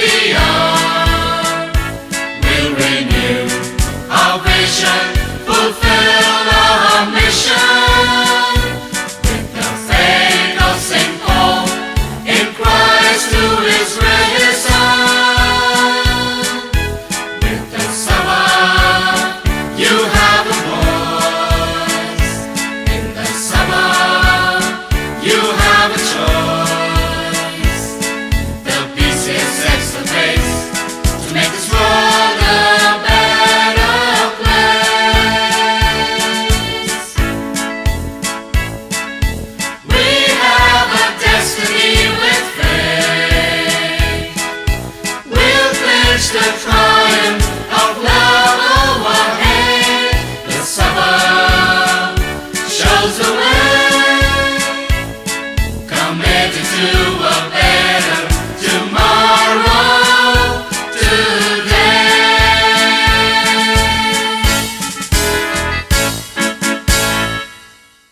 we are. We'll renew our vision, fulfill our mission. With the faith of St. Paul in Christ who is risen. With the Sabbath, you have a voice. In the Sabbath, you have a choice. The BCSX the face to make this world a better place. We have a destiny with faith. We'll clinch the triumph of love over hate. The Sabbath shows the way, committed to a better tomorrow today.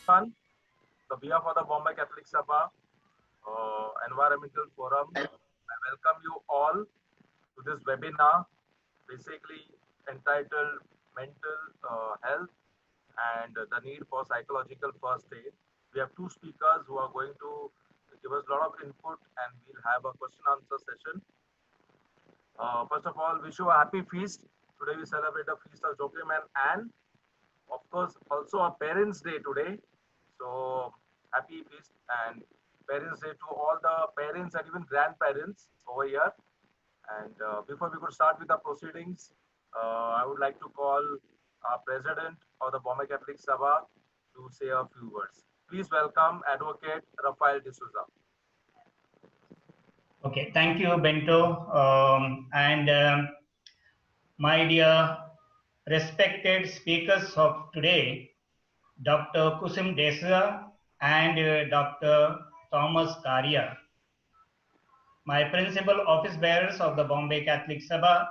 On the behalf of the Bombay Catholic Sabha Environmental Forum, I welcome you all to this webinar, basically entitled Mental Health and the Need for Psychological First Aid. We have two speakers who are going to give us a lot of input, and we'll have a question answer session. First of all, wish you a happy feast. Today we celebrate the feast of Joachim and of course also a Parents' Day today. So happy feast and Parents' Day to all the parents and even grandparents over here. And before we could start with the proceedings, I would like to call our President of the Bombay Catholic Sabha to say a few words. Please welcome Advocate Rafael D'Souza. Okay, thank you, Bento. My dear respected speakers of today, Dr. Kusum D'Souza and Dr. Thomas Karia, my principal office bearers of the Bombay Catholic Sabha,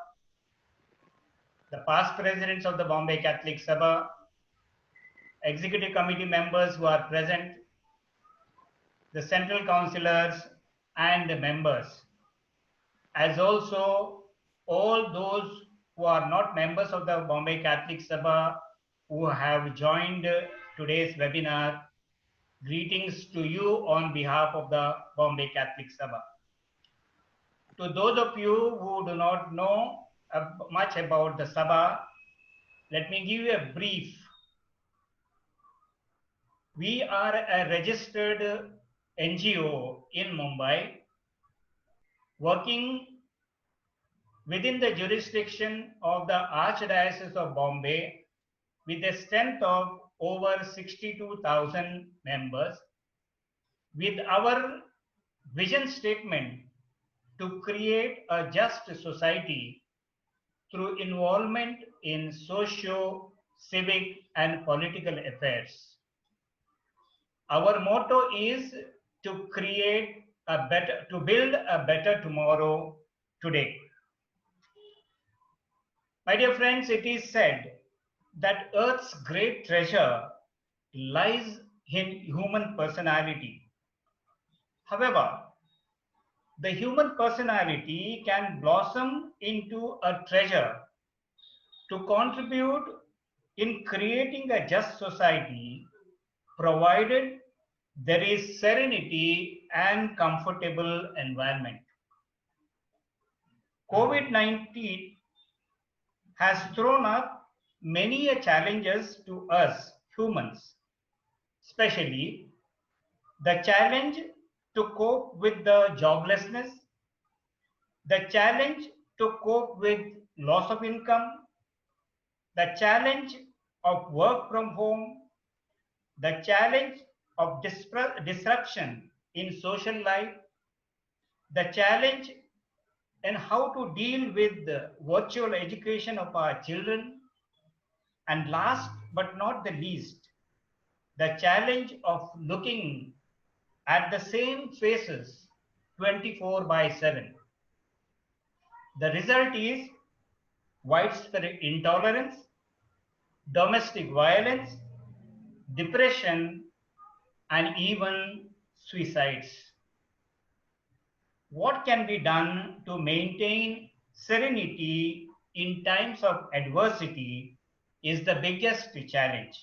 the past presidents of the Bombay Catholic Sabha, executive committee members who are present, the central councillors and the members, as also all those who are not members of the Bombay Catholic Sabha who have joined today's webinar. Greetings to you on behalf of the Bombay Catholic Sabha. To those of you who do not know much about the Sabha, let me give you a brief. We are a registered NGO in Mumbai, working within the jurisdiction of the Archdiocese of Bombay with a strength of over 62,000 members, with our vision statement to create a just society through involvement in socio, civic and political affairs. Our motto is to build a better tomorrow today. My dear friends, it is said that Earth's great treasure lies in human personality. However, the human personality can blossom into a treasure to contribute in creating a just society, provided there is serenity and comfortable environment. COVID-19 has thrown up many challenges to us humans, especially the challenge to cope with the joblessness, the challenge to cope with loss of income, the challenge of work from home, the challenge of disruption in social life, the challenge in how to deal with the virtual education of our children, and last but not the least, the challenge of looking at the same faces 24/7. The result is widespread intolerance, domestic violence, depression, and even suicides. What can be done to maintain serenity in times of adversity is the biggest challenge.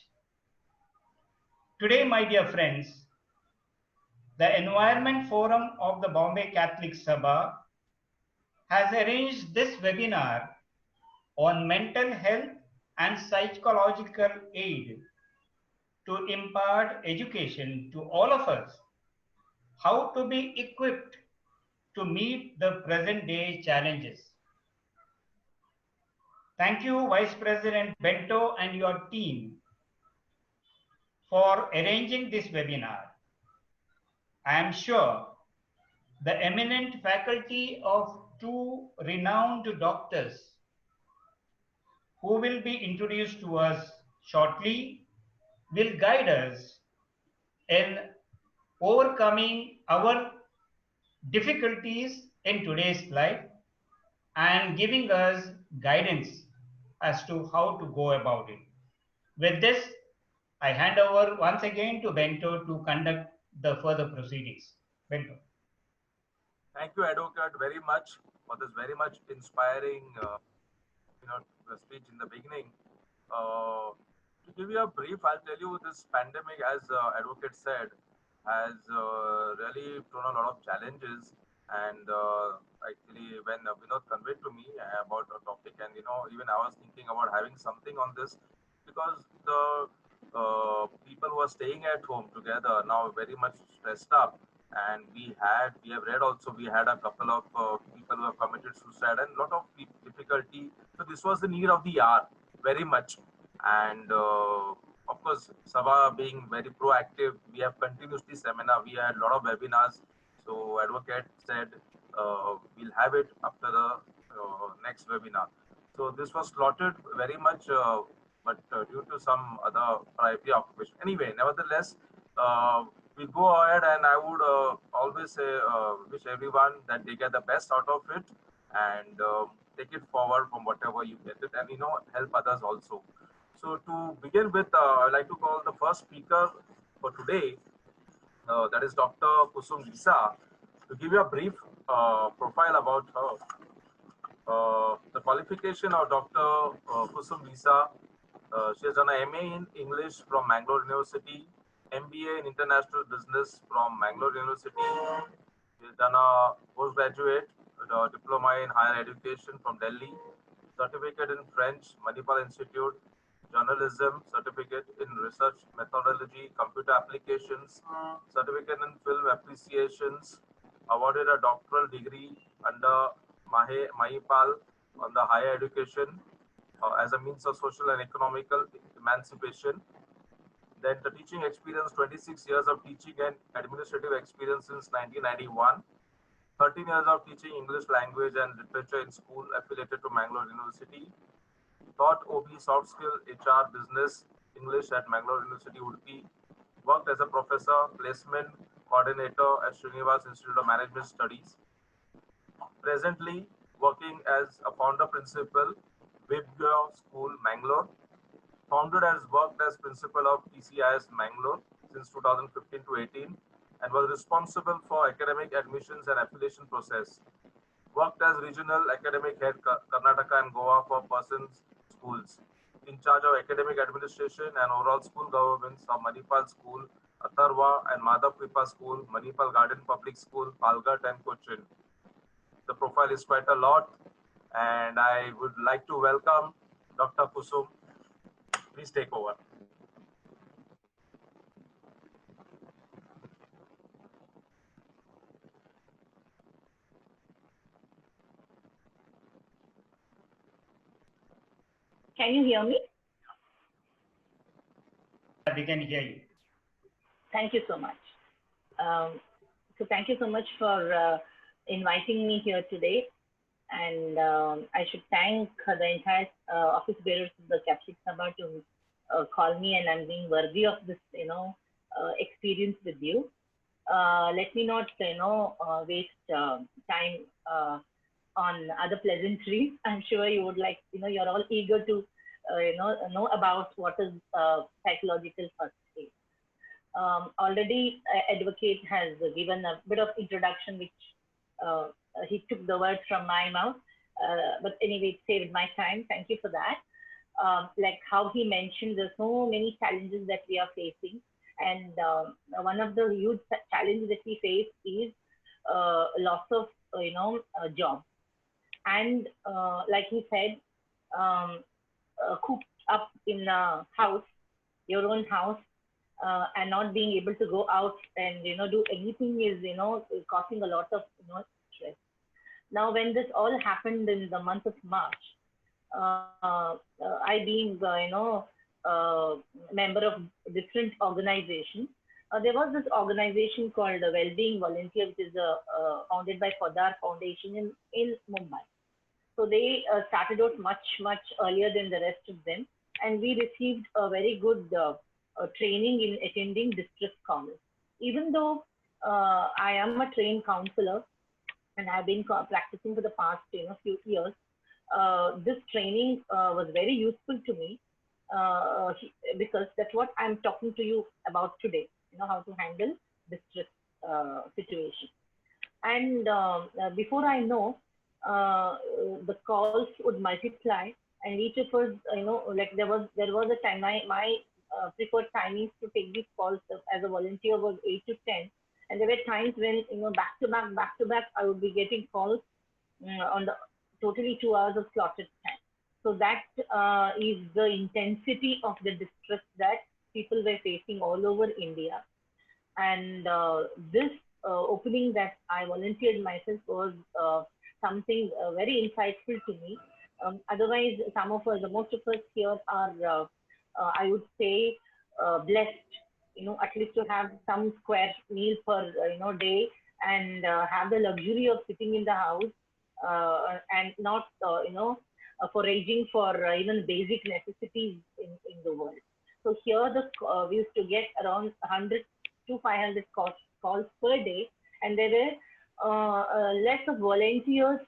Today, my dear friends, the Environment Forum of the Bombay Catholic Sabha has arranged this webinar on mental health and psychological aid to impart education to all of us how to be equipped to meet the present day challenges. Thank you, Vice President Bento and your team for arranging this webinar. I am sure the eminent faculty of two renowned doctors who will be introduced to us shortly will guide us in overcoming our difficulties in today's life and giving us guidance as to how to go about it. With this, I hand over once again to Bento to conduct the further proceedings. Bento. Thank you, Advocate, very much for this very much inspiring, speech in the beginning. To give you a brief, I'll tell you this pandemic, as Advocate said, has really thrown a lot of challenges. And actually, when Vinod conveyed to me about a topic, and even I was thinking about having something on this, because the people who are staying at home together now very much stressed up, and we have read also, we had a couple of people who have committed suicide and a lot of difficulty. So this was the need of the hour, very much. And of course, Sabha being very proactive, we have continuously seminar, we had a lot of webinars. So Advocate said we'll have it after the next webinar. So this was slotted very much, but due to some other priority occupation. Anyway, nevertheless, we go ahead, and I would always say, wish everyone that they get the best out of it, and take it forward from whatever you get it, and help others also. So to begin with, I'd like to call the first speaker for today, that is Dr. Kusum Lisa, to give you a brief profile about her. The qualification of Dr. Kusum Lisa, she has done an MA in English from Mangalore University, MBA in International Business from Mangalore University. She has done a postgraduate diploma in higher education from Delhi, certificate in French, Manipal Institute, journalism, certificate in research methodology, computer applications, certificate in film appreciations, awarded a doctoral degree under Mahipal on the higher education as a means of social and economical emancipation. Then the teaching experience, 26 years of teaching and administrative experience since 1991. 13 years of teaching English language and literature in school affiliated to Mangalore University. Taught OB, soft skill, HR, business, English at Mangalore University, Udupi. Worked as a professor, placement coordinator at Srinivas Institute of Management Studies. Presently working as a founder principal, Vibgya School, Mangalore. Founded as worked as principal of PCIS Mangalore since 2015 to 18, and was responsible for academic admissions and affiliation process. Worked as regional academic head Karnataka and Goa for Persons schools. In charge of academic administration and overall school governance of Manipal School, Atharva and Madhav Kripa School, Manipal Garden Public School, Palghat and Cochin. The profile is quite a lot, and I would like to welcome Dr. Kusum. Please take over. Can you hear me? We can hear you. Thank you so much. So thank you so much for inviting me here today. And I should thank the entire office bearers of the Catholic Sabha to call me, and I'm being worthy of this, experience with you. Let me not, waste time on other pleasantries. I'm sure you would like, you're all eager to, know about what is psychological first aid. Already, Advocate has given a bit of introduction, which he took the words from my mouth. But anyway, it saved my time. Thank you for that. Like how he mentioned, there's so many challenges that we are facing, and one of the huge challenges that we face is loss of job. And like he said, um, cooped up in a house, your own house, and not being able to go out and do anything is causing a lot of stress. Now, when this all happened in the month of March, I being uh, member of different organizations, there was this organization called the Wellbeing Volunteer, which is founded by Podar Foundation in Mumbai. So they started out much earlier than the rest of them, and we received a very good training in attending distress calls. Even though I am a trained counselor and I've been practicing for the past few years, this training was very useful to me because that's what I'm talking to you about today. How to handle distress situation. And before I know, the calls would multiply, and each of us, like there was a time my preferred timings to take these calls as a volunteer was 8 to 10, and there were times when back to back I would be getting calls on the totally 2 hours of slotted time. So that is the intensity of the distress that people were facing all over India. And this opening that I volunteered myself was something very insightful to me. Otherwise, the most of us here are, I would say, blessed, at least to have some square meal per, day, and have the luxury of sitting in the house and not, foraging for even basic necessities in the world. So here we used to get around 100 to 500 calls per day, and there were less of volunteers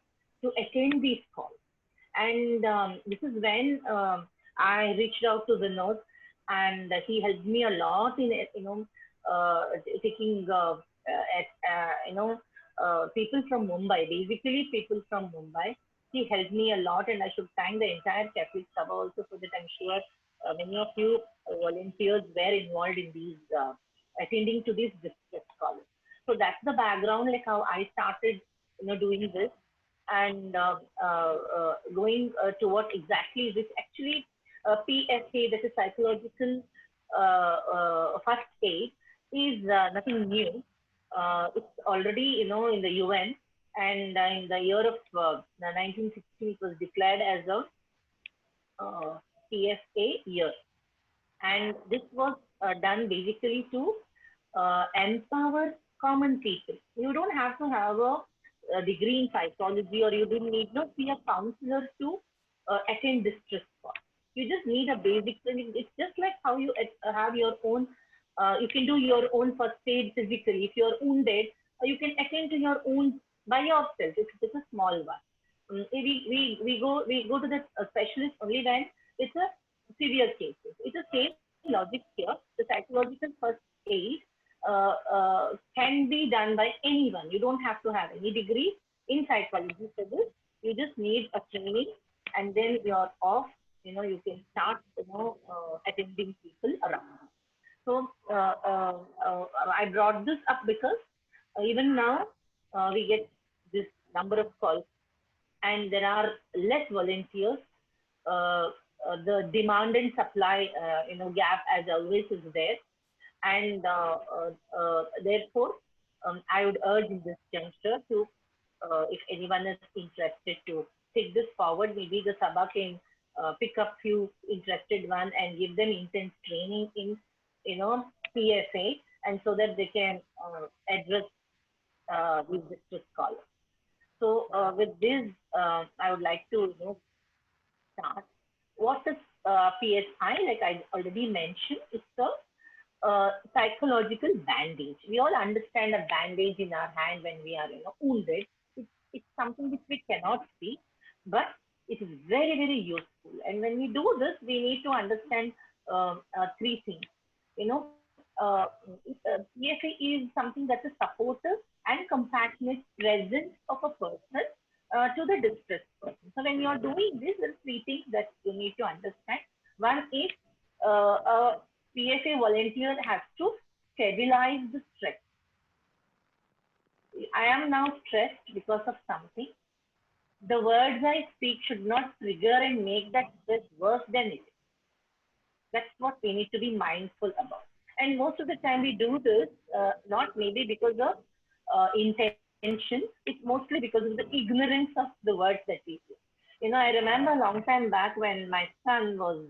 to attend these calls. And this is when I reached out to Vinod, and he helped me a lot in taking people from Mumbai, basically people from Mumbai. He helped me a lot, and I should thank the entire Catholic Sabha also for that. I'm sure many of you volunteers were involved in these attending to these distress calls. So that's the background, like how I started, doing this, and going to what exactly is this actually PSA, that is psychological first aid, is nothing new. It's already, in the UN, and in the year of 1960, it was declared as a PSA year. And this was done basically to empower common people. You don't have to have a degree in psychology, or you don't need to be a counselor to attend distress calls. You just need a basic training. It's just like how you have your own, you can do your own first aid physically. If you're wounded, you can attend to your own by yourself. It's a small one. We go to the specialist only when it's a severe cases. It's the same logic here. The psychological first aid can be done by anyone. You don't have to have any degree in psychology for this. You just need a training, and then you're off. You can start, attending people around. So I brought this up because even now we get this number of calls, and there are less volunteers. The demand and supply, gap as always is there, and therefore I would urge in this juncture to, if anyone is interested, to take this forward. Maybe the Sabha can pick up few interested ones and give them intense training in, PSA, and so that they can address these distress calls. So with this, I would like to start. What is PSI? Like I already mentioned, it's a psychological bandage. We all understand a bandage in our hand when we are wounded. It's something which we cannot see, but it is very useful. And when we do this, we need to understand three things. PSA is something that is supportive and compassionate presence of a person to the distressed person. So when you are doing this, there are three things that you need to understand. One is a PFA volunteer has to stabilize the stress. I am now stressed because of something. The words I speak should not trigger and make that stress worse than it is. That's what we need to be mindful about. And most of the time we do this, not maybe because of intention, it's mostly because of the ignorance of the words that we use. You know, I remember a long time back when my son was,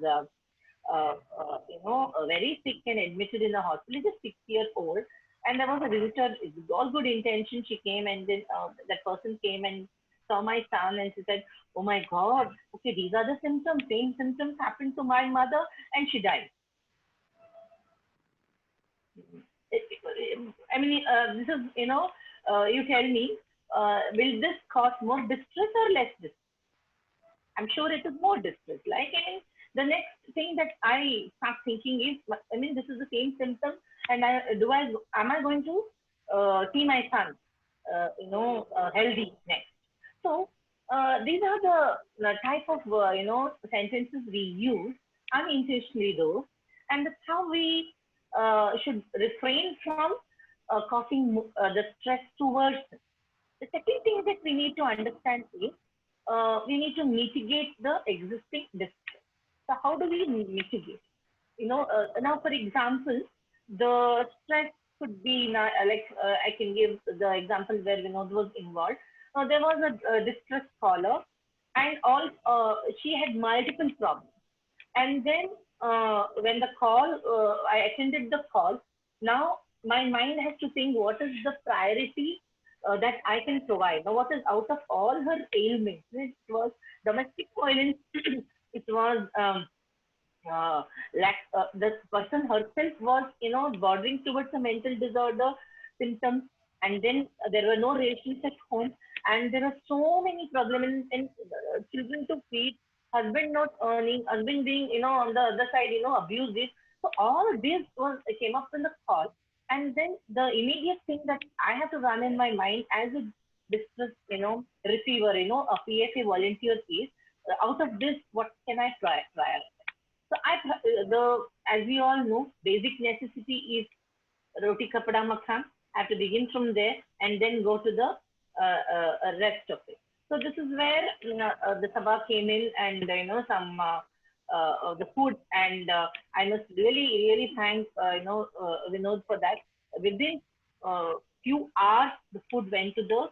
very sick and admitted in the hospital, just 6 years old. And there was a visitor, with all good intention, she came and then that person came and saw my son and she said, oh my God, okay, these are the symptoms, same symptoms happened to my mother and she died. I mean, this is, you tell me, will this cause more distress or less distress? I'm sure it is more distress. Like, I mean, the next thing that I start thinking is, I mean, this is the same symptom, and am I going to see my son, healthy next? So these are the type of sentences we use unintentionally, though, and that's how we should refrain from causing the stress towards them. The second thing that we need to understand is we need to mitigate the existing distress. So how do we mitigate? Now for example, the stress could be I can give the example where Vinod was involved. There was a distress caller, and she had multiple problems. And then when the call, I attended the call. Now my mind has to think what is the priority that I can provide. Now, what is out of all her ailments? It was domestic violence. It was the person herself was, bordering towards a mental disorder symptoms, and then there were no relations at home, and there are so many problems and children to feed, husband not earning, husband being, on the other side, abusive. So all this came up in the call. And then the immediate thing that I have to run in my mind as a distress, receiver, a PFA volunteer is, out of this, what can I prioritize? So as we all know, basic necessity is roti kapada makhan. I have to begin from there and then go to the rest of it. So this is where the Sabha came in and, some the food, and I must really thank Vinod for that. Within few hours, the food went to the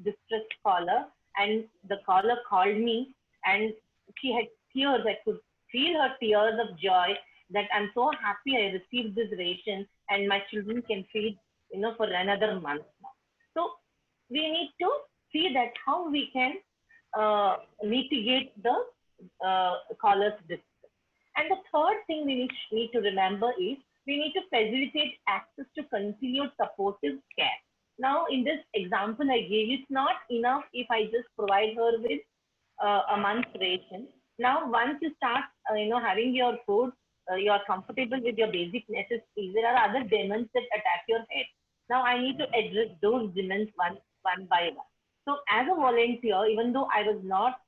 distress caller, and the caller called me, and she had tears. I could feel her tears of joy that I'm so happy I received this ration, and my children can feed, for another month now. So we need to see that how we can mitigate the caller's distress. And the third thing we need to remember is we need to facilitate access to continued supportive care. Now, in this example I gave, it's not enough if I just provide her with a month's ration. Now, once you start, having your food, you are comfortable with your basic necessities, there are other demands that attack your head. Now, I need to address those demands one by one. So, as a volunteer, even though I was not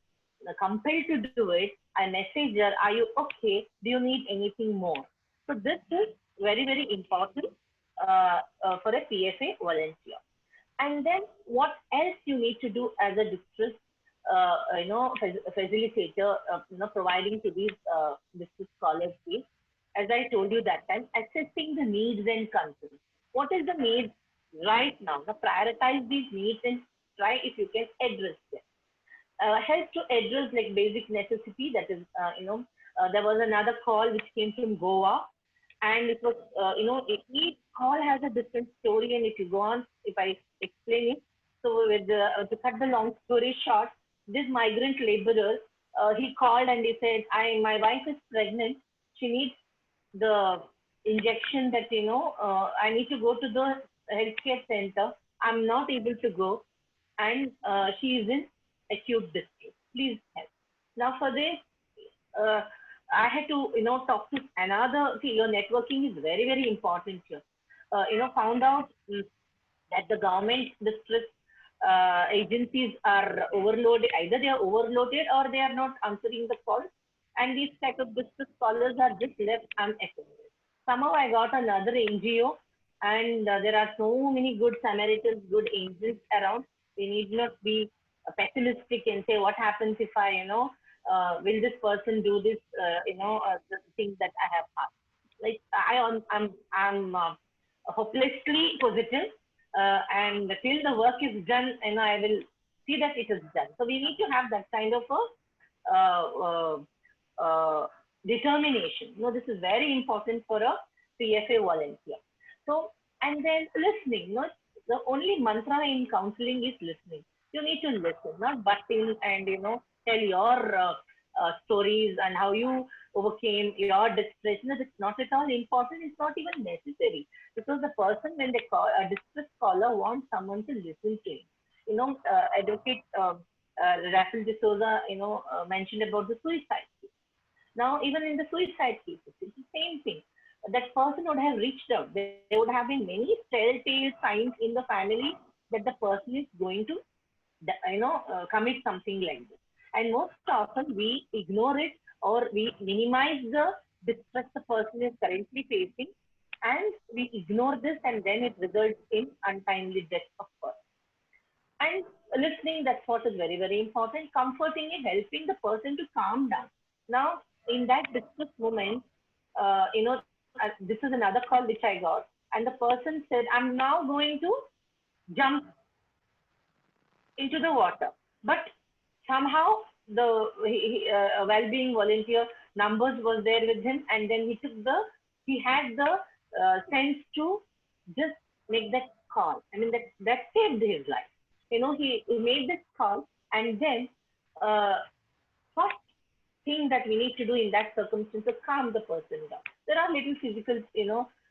compelled to do it, I message her, are you okay? Do you need anything more? So this is very important for a PFA volunteer. And then what else you need to do as a distress, facilitator, providing to these distress callers is, as I told you that time, assessing the needs and concerns. What is the need right now? Now prioritize these needs and try if you can address them. Help to address like basic necessity. That is, there was another call which came from Goa, and it was, each call has a different story. And if you go on, if I explain it, so to cut the long story short, this migrant laborer, he called and he said, my wife is pregnant. She needs the injection that, I need to go to the healthcare center. I'm not able to go, and she is in acute distress. Please help. Now for this, I had to, talk to another. See, your networking is very important here. Found out that the government distress agencies are overloaded. Either they are overloaded or they are not answering the calls, and these type of distress callers are just left unattended. Somehow I got another NGO, and there are so many good Samaritans, good angels around. We need not be pessimistic and say what happens if I, will this person do this, the things that I have asked. Like I'm hopelessly positive, and till the work is done, and I will see that it is done. So we need to have that kind of a determination. This is very important for a PFA volunteer. So, and then listening. The only mantra in counseling is listening. You need to listen, not butt in and tell your stories and how you overcame your distress. It's not at all important. It's not even necessary, because the person, when they call a distress caller, wants someone to listen to him. Advocate Rafael D'Souza, mentioned about the suicide case. Now, even in the suicide cases, it's the same thing. That person would have reached out. There would have been many telltale signs in the family that the person is going to, commit something like this. And most often we ignore it, or we minimize the distress the person is currently facing, and we ignore this, and then it results in untimely death of person. And listening, that's what is very, very important. Comforting and helping the person to calm down. Now, in that distress moment, this is another call which I got, and the person said, I'm now going to jump into the water. But somehow the well-being volunteer numbers was there with him, and then he had the sense to just make that call. I mean, that saved his life. He made this call, and then first thing that we need to do in that circumstance is calm the person down. There are little physical,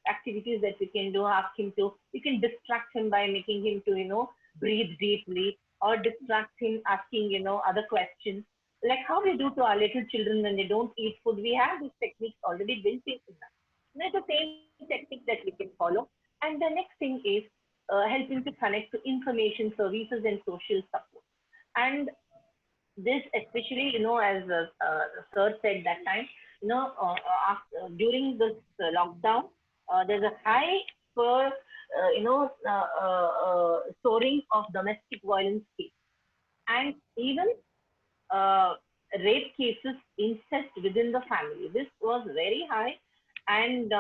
activities that we can do. You can distract him by making him to, breathe deeply, or distract him asking, other questions. Like how we do to our little children when they don't eat food. We have these techniques already built in us. It's the same technique that we can follow. And the next thing is helping to connect to information services and social support. And this especially, as Sir said that time, during this lockdown, there's a high for, soaring of domestic violence cases, and even rape cases, incest within the family. This was very high, and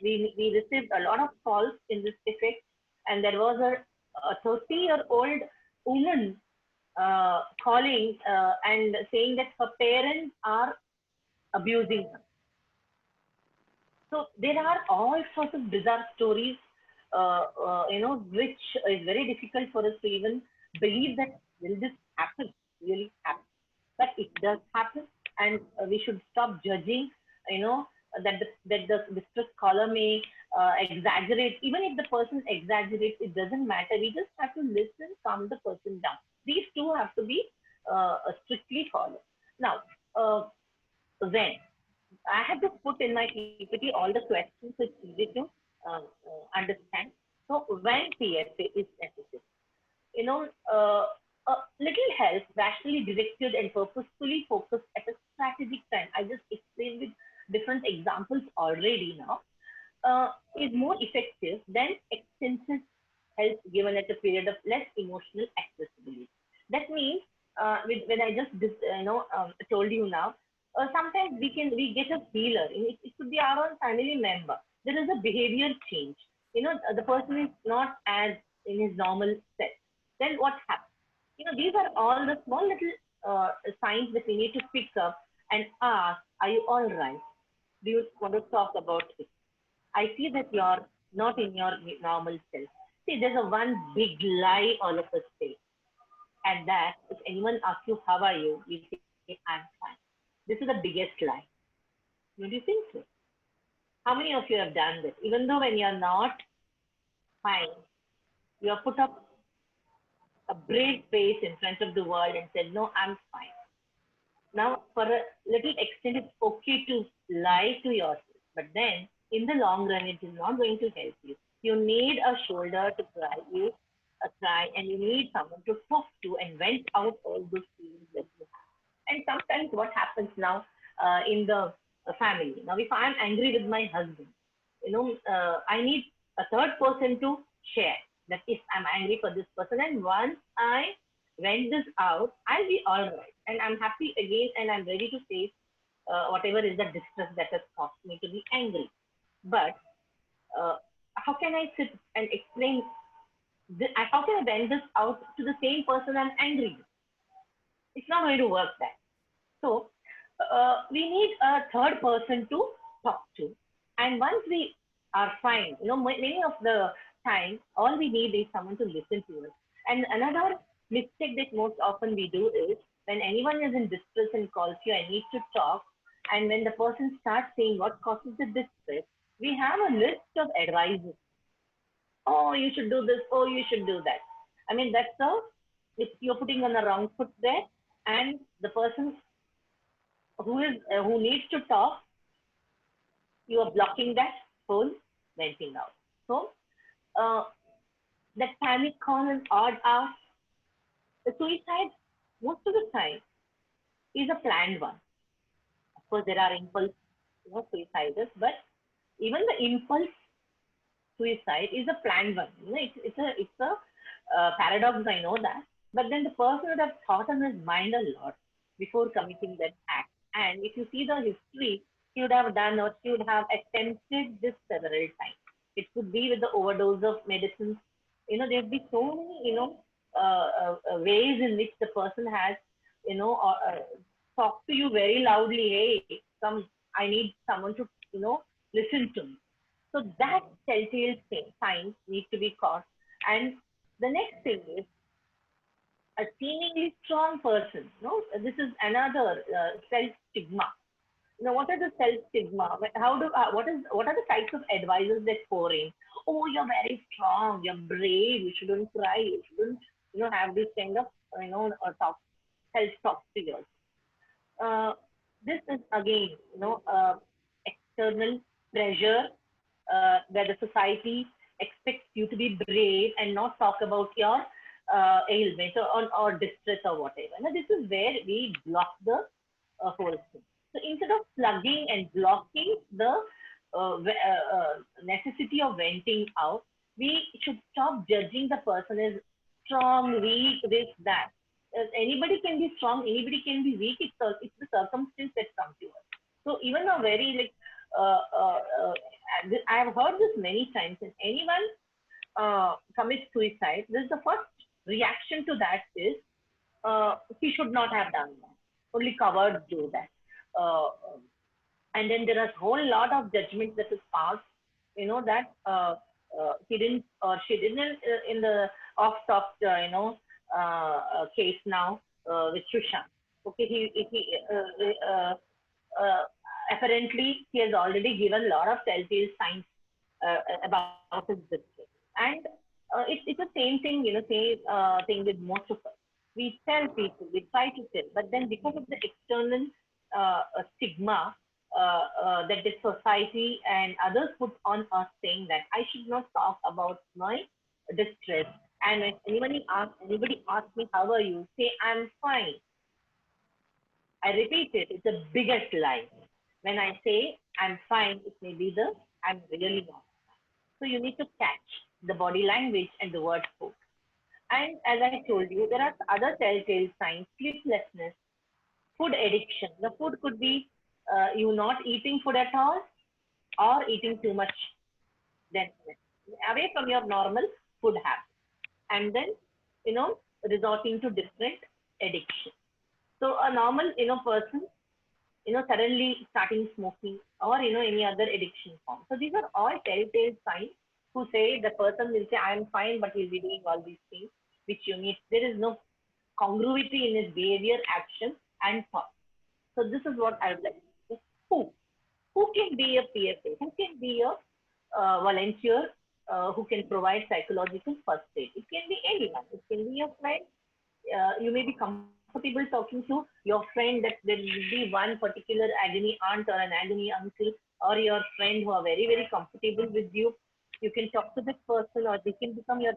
we received a lot of calls in this effect. And there was a 30-year-old woman calling and saying that her parents are abusing her. So there are all sorts of bizarre stories, which is very difficult for us to even believe that will this happen, really happen. But it does happen, and we should stop judging, that the distress caller may exaggerate. Even if the person exaggerates, it doesn't matter. We just have to listen, calm the person down. These two have to be strictly followed. Now, when I have to put in my PPT all the questions it's easy to understand. So when PFA is necessary, a little help, rationally directed and purposefully focused at a strategic time. I just explained with different examples already now. Is more effective than extensive help given at a period of less emotional accessibility. That means when I just told you now, sometimes we get a healer. It could be our own family member. There is a behavior change. The person is not as in his normal set. Then what happens? These are all the small little signs that we need to pick up and ask, are you all right? Do you want to talk about it? I see that you're not in your normal self. See, there's a one big lie all of us say. And that, if anyone asks you, how are you? You say, I'm fine. This is the biggest lie. Don't you think so? How many of you have done this? Even though when you're not fine, you have put up a brave face in front of the world and said, no, I'm fine. Now, for a little extent, it's okay to lie to yourself. But then, in the long run, it is not going to help you. You need a shoulder to cry, and you need someone to talk to and vent out all those feelings that you have. And sometimes what happens now in the family? Now, if I'm angry with my husband, I need a third person to share that if I'm angry for this person, and once I vent this out, I'll be all right, and I'm happy again, and I'm ready to face whatever is the distress that has caused me to be angry. But uh, how can I sit and explain this, how can I vent this out to the same person I'm angry with? It's not going to work that. So we need a third person to talk to. And once we are fine, many of the time, all we need is someone to listen to us. And another mistake that most often we do is when anyone is in distress and calls you, I need to talk. And when the person starts saying what causes the distress, we have a list of advices. Oh, you should do this. Oh, you should do that. I mean, that's if you're putting on the wrong foot there, and the person who needs to talk, you are blocking that whole venting out. So that panic call and odd hours, the suicide most of the time is a planned one. Of course, there are impulse suicides, but even the impulse suicide is a planned one. It's a paradox. I know that, but then the person would have thought on his mind a lot before committing that act. And if you see the history, he would have done or she would have attempted this several times. It could be with the overdose of medicines. There'd be so many, ways in which the person has, talk to you very loudly. Hey, come, I need someone to, listen to me. So that telltale signs need to be caught. And the next thing is a seemingly strong person. This is another self-stigma. What are the self-stigma? What are the types of advices that pour in? Oh, you're very strong, you're brave, you shouldn't cry, you shouldn't, have this kind of, self-talk to yourself. This is again, external pressure where the society expects you to be brave and not talk about your ailment or distress or whatever. Now, this is where we block the whole thing. So instead of plugging and blocking the necessity of venting out, we should stop judging the person as strong, weak, this, that. Anybody can be strong, anybody can be weak. It's the circumstance that comes to us. So even a very I have heard this many times. When anyone commits suicide, this is the first reaction to that is he should not have done that. Only cowards do that. And then there is a whole lot of judgment that is passed, that he didn't or she didn't in the off-top, case now with Sushant. Okay, he apparently he has already given a lot of telltale signs about his distress. And it's the same thing, same thing with most of us. We tell people, we try to tell, but then because of the external stigma that the society and others put on us, saying that I should not talk about my distress. And when anybody asks me, how are you? Say, I'm fine. I repeat it, it's the biggest lie. When I say I'm fine, it may be I'm really not. So you need to catch the body language and the word spoke. And as I told you, there are other telltale signs: sleeplessness, food addiction. The food could be you not eating food at all or eating too much, then away from your normal food habits. And then, resorting to different addictions. So a normal, person, suddenly starting smoking or, any other addiction form. So these are all telltale signs who say the person will say, I'm fine, but he'll be doing all these things which you need. There is no congruity in his behavior, action, and thought. So this is what I would like to say. Who can be a PFA? Who can be a volunteer who can provide psychological first aid? It can be anyone. It can be your friend. You may be comfortable talking to your friend that there will be one particular agony aunt or an agony uncle or your friend who are very, very comfortable with you. You can talk to this person, or they can become your,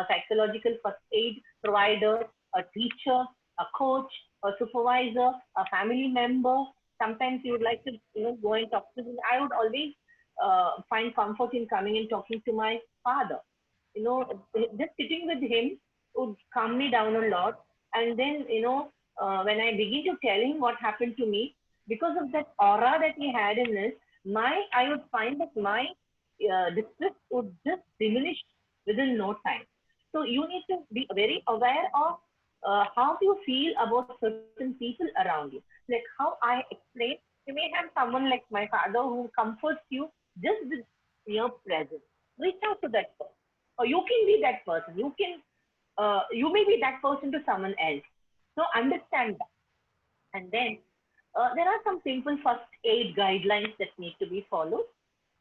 psychological first aid provider, a teacher, a coach, a supervisor, a family member. Sometimes you would like to, go and talk to them. I would always find comfort in coming and talking to my father. Just sitting with him would calm me down a lot. And then, when I begin to tell him what happened to me, because of that aura that he had in this, I would find that my distress would just diminish within no time. So you need to be very aware of how you feel about certain people around you. Like how I explained, you may have someone like my father who comforts you just with your presence. Reach out to that person, or you can be that person. You may be that person to someone else. So understand that. And then there are some simple first aid guidelines that need to be followed.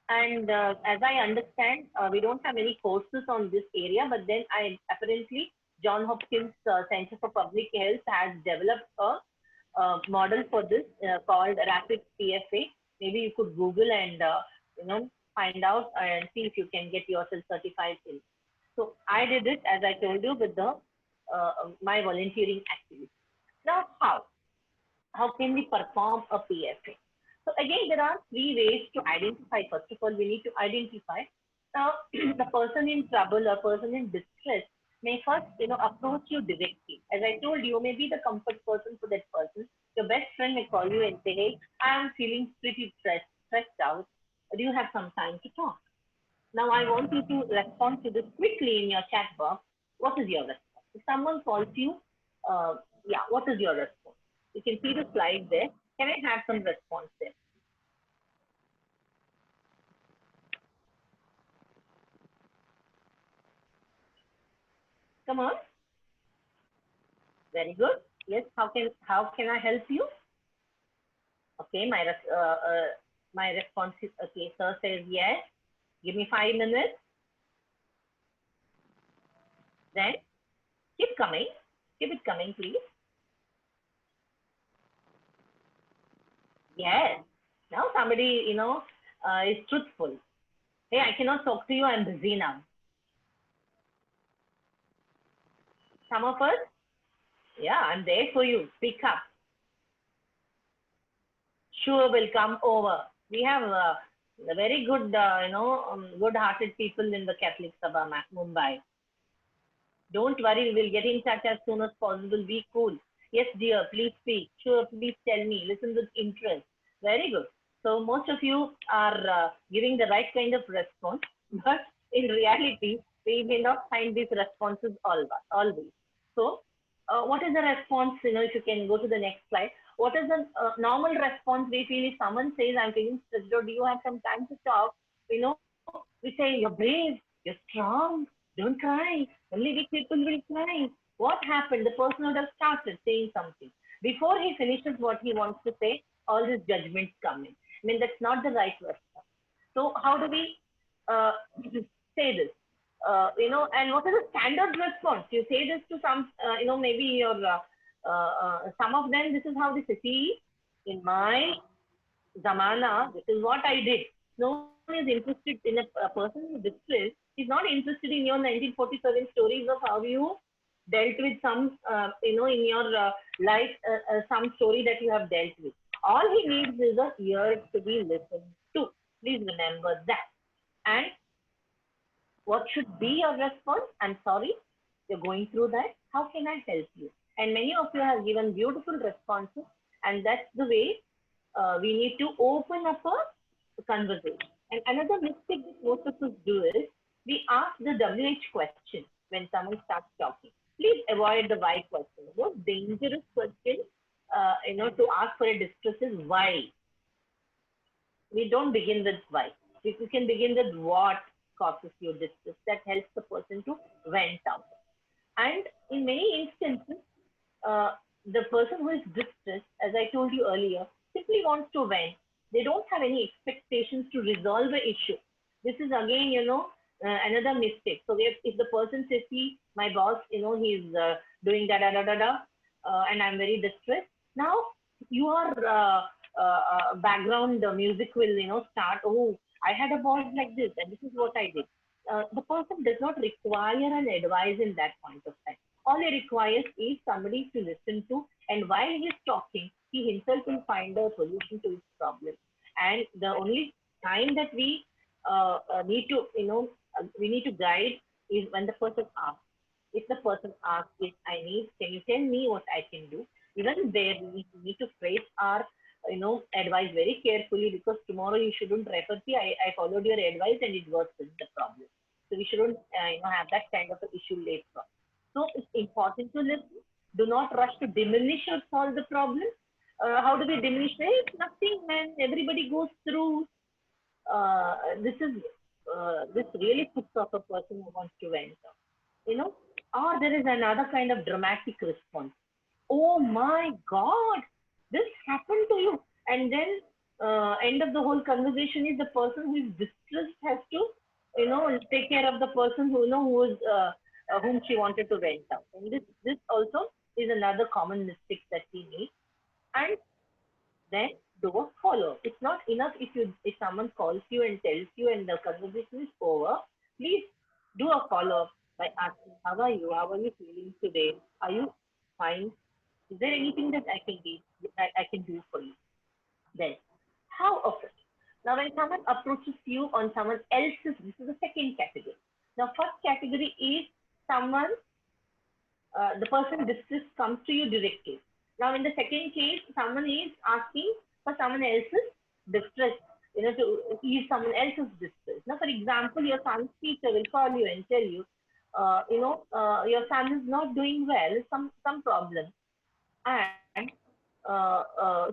And as I understand, we don't have any courses on this area, but then apparently John Hopkins Center for Public Health has developed a model for this called Rapid PFA. Maybe you could Google and find out and see if you can get yourself certified in. So I did it, as I told you, with the my volunteering activity. Now, how can we perform a PFA? So again, there are three ways to identify. First of all, we need to identify the person in trouble or person in distress may first, approach you directly. As I told you, may be the comfort person for that person. Your best friend may call you and say, hey, I'm feeling pretty stressed out. Do you have some time to talk? Now, I want you to respond to this quickly in your chat box. What is your response? If someone calls you, what is your response? You can see the slide there. Can I have some response there? Come on. Very good. Yes. How can I help you? Okay. My response is okay. Sir says yes. Give me 5 minutes. Then keep coming. Keep it coming, please. Yes. Now somebody, is truthful. Hey, I cannot talk to you. I'm busy now. Some of us, yeah, I'm there for you. Speak up. Sure, we'll come over. We have a very good, good-hearted people in the Catholic Sabha, Mumbai. Don't worry, we'll get in touch as soon as possible. Be cool. Yes, dear, please speak. Sure, please tell me. Listen with interest. Very good. So most of you are giving the right kind of response, but in reality, we may not find these responses always. So what is the response? If you can go to the next slide. What is the normal response we feel if someone says, I'm feeling stressed, or do you have some time to talk? We say, you're brave, you're strong, don't cry. Only weak people will cry. What happened? The person would have started saying something. Before he finishes what he wants to say, all these judgments come in. I mean, that's not the right response. So how do we say this? And what is the standard response? You say this to some, maybe your, some of them, this is how they say, in my zamana, this is what I did. No one is interested in a person in distress. He's not interested in your 1947 stories of how you dealt with some, in your life, some story that you have dealt with. All he needs is a ear to be listened to. Please remember that. And what should be your response? I'm sorry, you're going through that. How can I help you? And many of you have given beautiful responses. And that's the way we need to open up a conversation. And another mistake that most of us do is we ask the WH question when someone starts talking. Please avoid the why question. The most dangerous question, to ask for a distress is why. We don't begin with why. We can begin with what causes you distress. That helps the person to vent out. And in many instances, the person who is distressed, as I told you earlier, simply wants to vent. They don't have any expectations to resolve the issue. This is again, another mistake. So if the person says, see, my boss, he's doing and I'm very distressed. Now your background music will, start. Oh, I had a boss like this, and this is what I did. The person does not require an advice in that point of time. All he requires is somebody to listen to, and while he is talking, he himself will find a solution to his problem. And the only time that we need to, we need to guide is when the person asks. If the person asks, if I need, can you tell me what I can do? Even there, we need to phrase our, advice very carefully, because tomorrow you shouldn't refer, see, I followed your advice and it worsens the problem. So we shouldn't, have that kind of an issue later on. So it's important to listen. Do not rush to diminish or solve the problem. How do we diminish it? It's nothing, man. Everybody goes through. This really puts off a person who wants to vent, or there is another kind of dramatic response. Oh my God, this happened to you. And then end of the whole conversation is the person who is distressed has to, take care of the person whom she wanted to vent out. And this also is another common mistake that we make. And then do a follow. It's not enough if someone calls you and tells you and the conversation is over. Please do a follow up by asking, how are you? How are you feeling today? Are you fine? Is there anything that I can do for you? Then, how often? Now, when someone approaches you on someone else's, this is the second category. Now, first category is someone, the person distressed comes to you directly. Now, in the second case, someone is asking for someone else's distress, to ease someone else's distress. Now, for example, your son's teacher will call you and tell you, your son is not doing well, some problem, and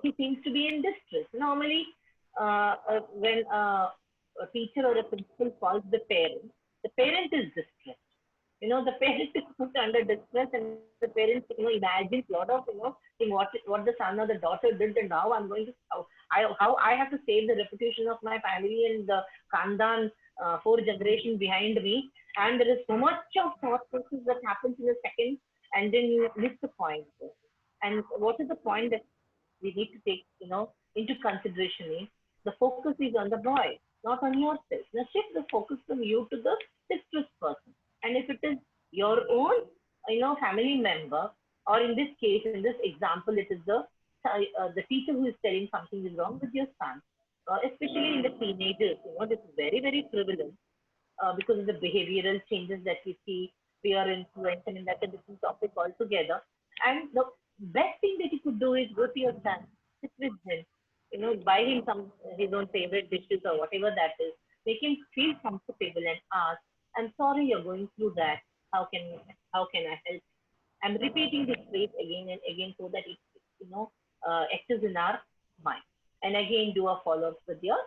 he seems to be in distress. Normally, when a teacher or a principal calls the parent is distressed. The parent is put under distress, and the parents, imagine a lot of, what the son or the daughter did, and how I'm going to, how I have to save the reputation of my family and the Khandan, 4 generations behind me. And there is so much of thought process that happens in a second, and then you miss the point. And what is the point that we need to take, into consideration is the focus is on the boy, not on yourself. Now shift the focus from you to the distressed person. And if it is your own, family member, or in this case, in this example, it is the teacher who is telling something is wrong with your son, especially in the teenagers, this is very, very prevalent because of the behavioral changes that we see, peer influence, and that's a different topic altogether. And the best thing that you could do is go to your son, sit with him, buy him some his own favorite dishes or whatever that is, make him feel comfortable and ask, I'm sorry you're going through that. How can I help? I'm repeating this phrase again and again so that it etches in our mind. And again, do a follow-up with your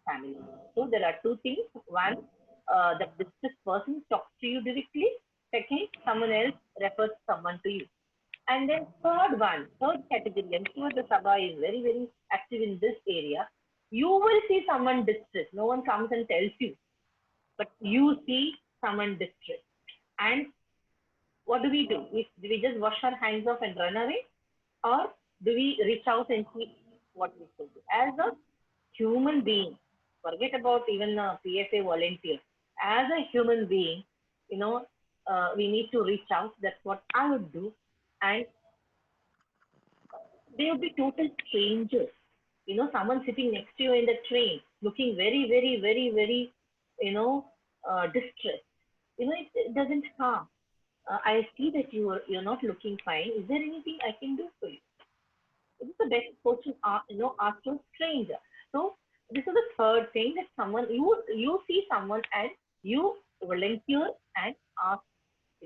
family. So there are 2 things. One, the distressed person talks to you directly. Second, someone else refers someone to you. And then third category, I'm sure the Sabha is very, very active in this area. You will see someone distressed. No one comes and tells you, but you see someone distressed. And what do? Do we just wash our hands off and run away? Or do we reach out and see what we can do? As a human being, forget about even a PFA volunteer. As a human being, we need to reach out. That's what I would do. And they would be total strangers. Someone sitting next to you in the train, looking very, very, very, very, distressed. It doesn't harm. I see that you're not looking fine. Is there anything I can do for you? This is the best question, ask to a stranger. So this is the third thing, that someone, you see someone and you volunteer and ask,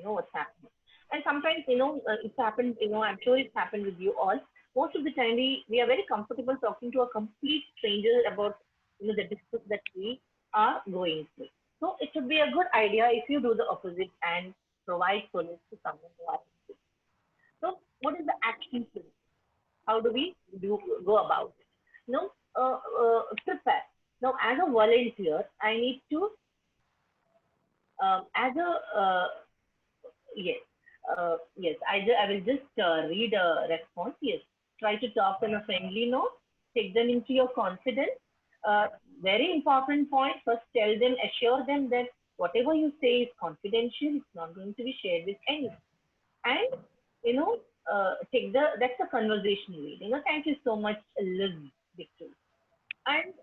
what's happening. And sometimes, it's happened, I'm sure it's happened with you all. Most of the time, we are very comfortable talking to a complete stranger about, the distress that we are going through. So it should be a good idea if you do the opposite and provide solace to someone who are sick. So what is the action plan? How do we go about it? Prepare. Now, as a volunteer, I need to, yes, I will just read a response. Yes, try to talk on a friendly note. Take them into your confidence. very important point. First, tell them, assure them that whatever you say is confidential. It's not going to be shared with anyone. And take that's a conversation lead. Thank you so much, Liz Victor. And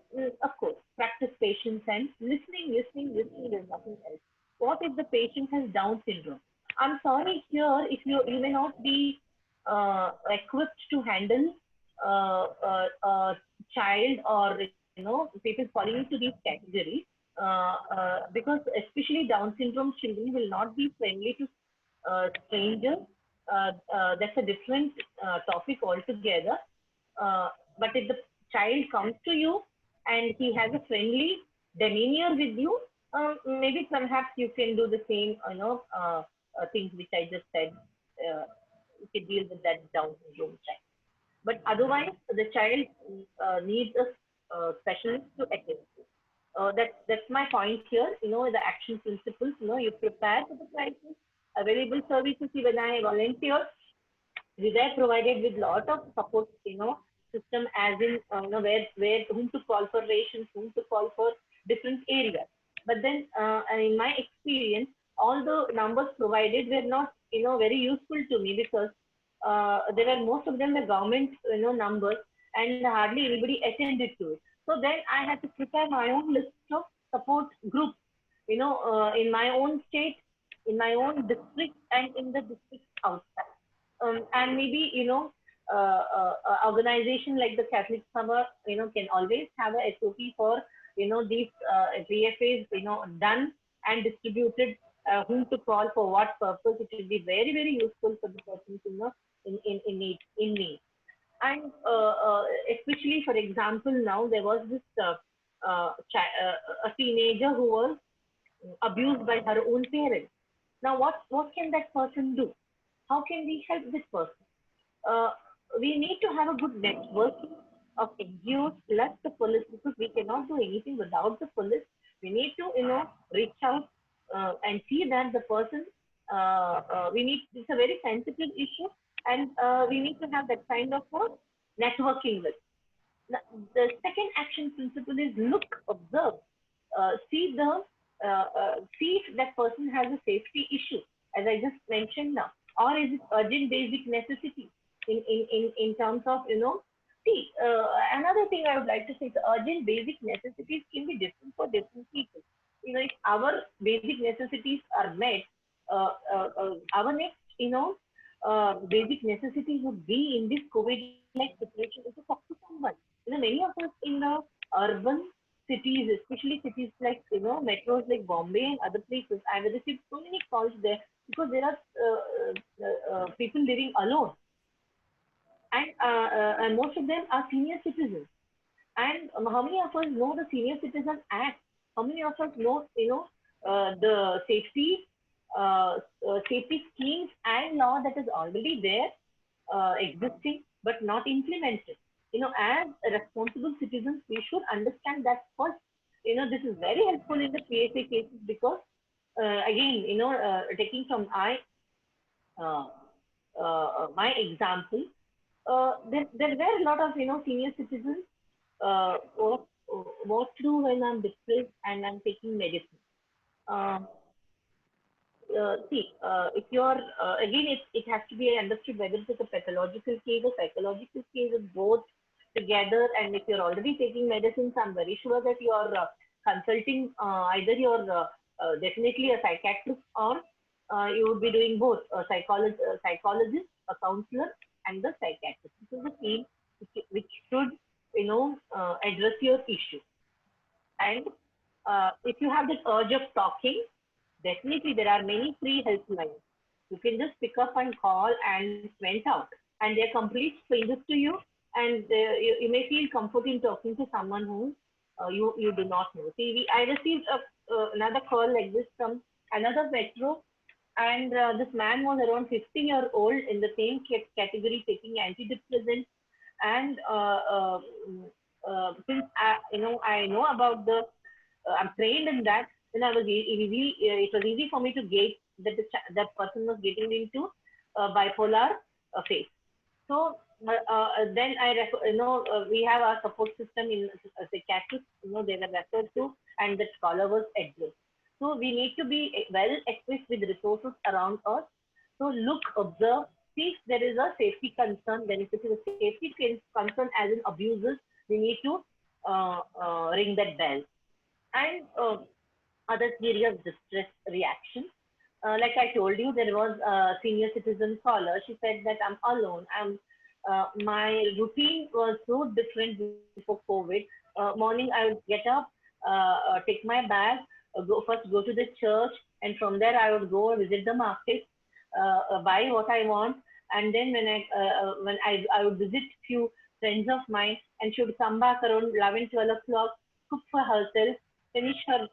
of course, practice patience and listening, listening, listening. There's nothing else. What if the patient has Down syndrome? I'm sorry here if you may not be equipped to handle a child or people falling into these categories because especially Down syndrome children will not be friendly to strangers. That's a different topic altogether. But if the child comes to you and he has a friendly demeanor with you, maybe perhaps you can do the same, things which I just said. You can deal with that Down syndrome child. But otherwise, the child needs a specialist to attend to. That's my point here. The action principles. You prepare for the crisis. Available services. When I volunteered, we were provided with lot of support. System as in where whom to call for rations, whom to call for different areas. But then, in my experience, all the numbers provided were not very useful to me because there were most of them were government numbers and hardly anybody attended to it. So then I had to prepare my own list of support groups, in my own state, in my own district, and in the districts outside. And maybe organization like the Catholic Sabha, can always have a SOP for these VFAs, done and distributed. Whom to call for what purpose? It will be very, very useful for the person in need. And especially, for example, now there was this a teenager who was abused by her own parents. Now, what can that person do? How can we help this person? We need to have a good networking of NGOs plus the police because we cannot do anything without the police. We need to, reach out and see that the person, it's a very sensitive issue and we need to have that kind of networking with. The second action principle is look, observe, see if that person has a safety issue, as I just mentioned now, or is it urgent basic necessity in terms of, see, another thing I would like to say is urgent basic necessities can be different for different people. If our basic necessities are met, our next, basic necessity would be in this COVID-like situation is to talk to someone. Many of us in the urban cities, especially cities like, metros like Bombay and other places, I've received so many calls there because there are people living alone. And most of them are senior citizens. And how many of us know the Senior Citizen Act? How many of us know, the safety schemes and law that is already there, existing, but not implemented? As responsible citizens, we should understand that first. This is very helpful in the PSA cases because, again, taking from my example, there were a lot of, senior citizens what to do when I'm depressed and I'm taking medicine. If you're, again, it has to be understood whether it's a pathological case or psychological case or both together. And if you're already taking medicines, I'm very sure that you're consulting either you're definitely a psychiatrist or you would be doing both, a psychologist, a counselor, and the psychiatrist. This is the team which should, address your issue. And if you have this urge of talking, definitely there are many free helplines. You can just pick up and call and vent out. And they're complete strangers to you. And you may feel comfort in talking to someone who you do not know. See, I received another call like this from another metro. And this man was around 50-year-old in the same category, taking antidepressants. And since I know about I'm trained in that. Then it was easy for me to gauge that that person was getting into bipolar phase. So then we have our support system in psychiatrists, they were referred to, and the scholar was Edward. So we need to be well equipped with resources around us. So look, observe, see if there is a safety concern. Then if it is a safety concern as in abuses, we need to ring that bell. And other serious distress reaction. Like I told you, there was a senior citizen caller. She said that I'm alone. My routine was so different before COVID. Morning, I would get up, take my bag, go to the church, and from there I would go visit the market, buy what I want, and then when I would visit few friends of mine, and she would come back around 11, 12 o'clock, cook for herself, finish her.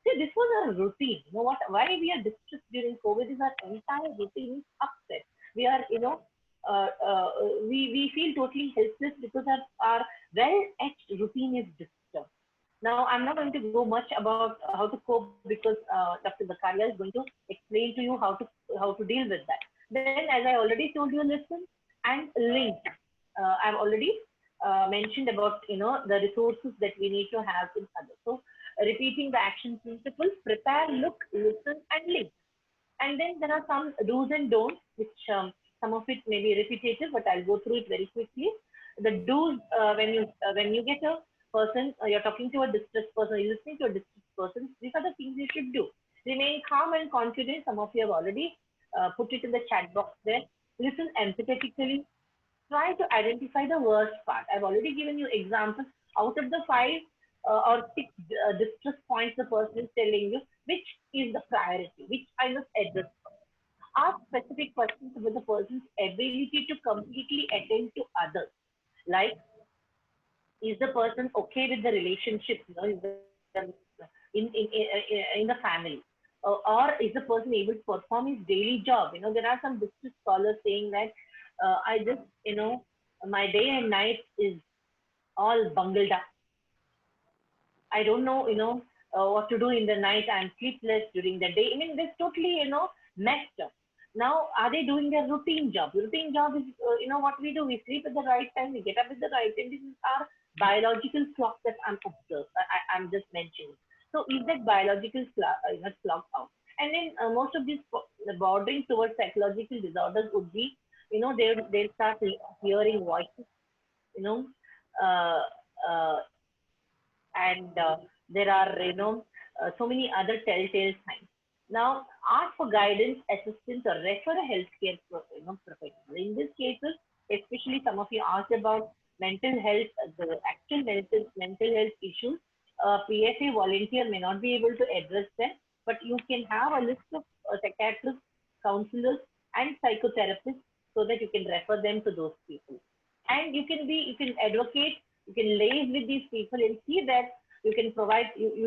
See, this was our routine. You know what? Why we are distressed during COVID is our entire routine is upset. We are, we feel totally helpless because our well-etched routine is disturbed. Now, I'm not going to go much about how to cope because Dr. Zakaria is going to explain to you how to deal with that. Then, as I already told you, listen and link. I've already mentioned about the resources that we need to have in others. So, repeating the action principles: prepare, look, listen, and link. And then there are some do's and don'ts, which some of it may be repetitive, but I'll go through it very quickly. The do's, when you get a person, you're talking to a distressed person, you're listening to a distressed person, these are the things you should do. Remain calm and confident. Some of you have already put it in the chat box there. Listen empathetically. Try to identify the worst part. I've already given you examples. Out of the five or six distress points the person is telling you, which is the priority, which I must address first. Ask specific questions about the person's ability to completely attend to others. Like, is the person okay with the relationship, in the family? Or is the person able to perform his daily job? There are some distress scholars saying that I just, my day and night is all bungled up. I don't know, what to do in the night. I'm sleepless during the day. I mean, this totally, messed up. Now, are they doing their routine job? Routine job is, what we do. We sleep at the right time. We get up at the right time. This is our biological clock that I'm just mentioning. So, is that biological clock out? And then most of these bordering towards psychological disorders would be, they'll start hearing voices, you know, uh, uh, and there are so many other telltale signs. Now, ask for guidance, assistance, or refer a healthcare professional. In these cases, especially some of you asked about mental health, the actual mental health issues. PSA volunteer may not be able to address them, but you can have a list of psychiatrists, counselors, and psychotherapists so that you can refer them to those people. And you can advocate, you can liaise with these people and see that you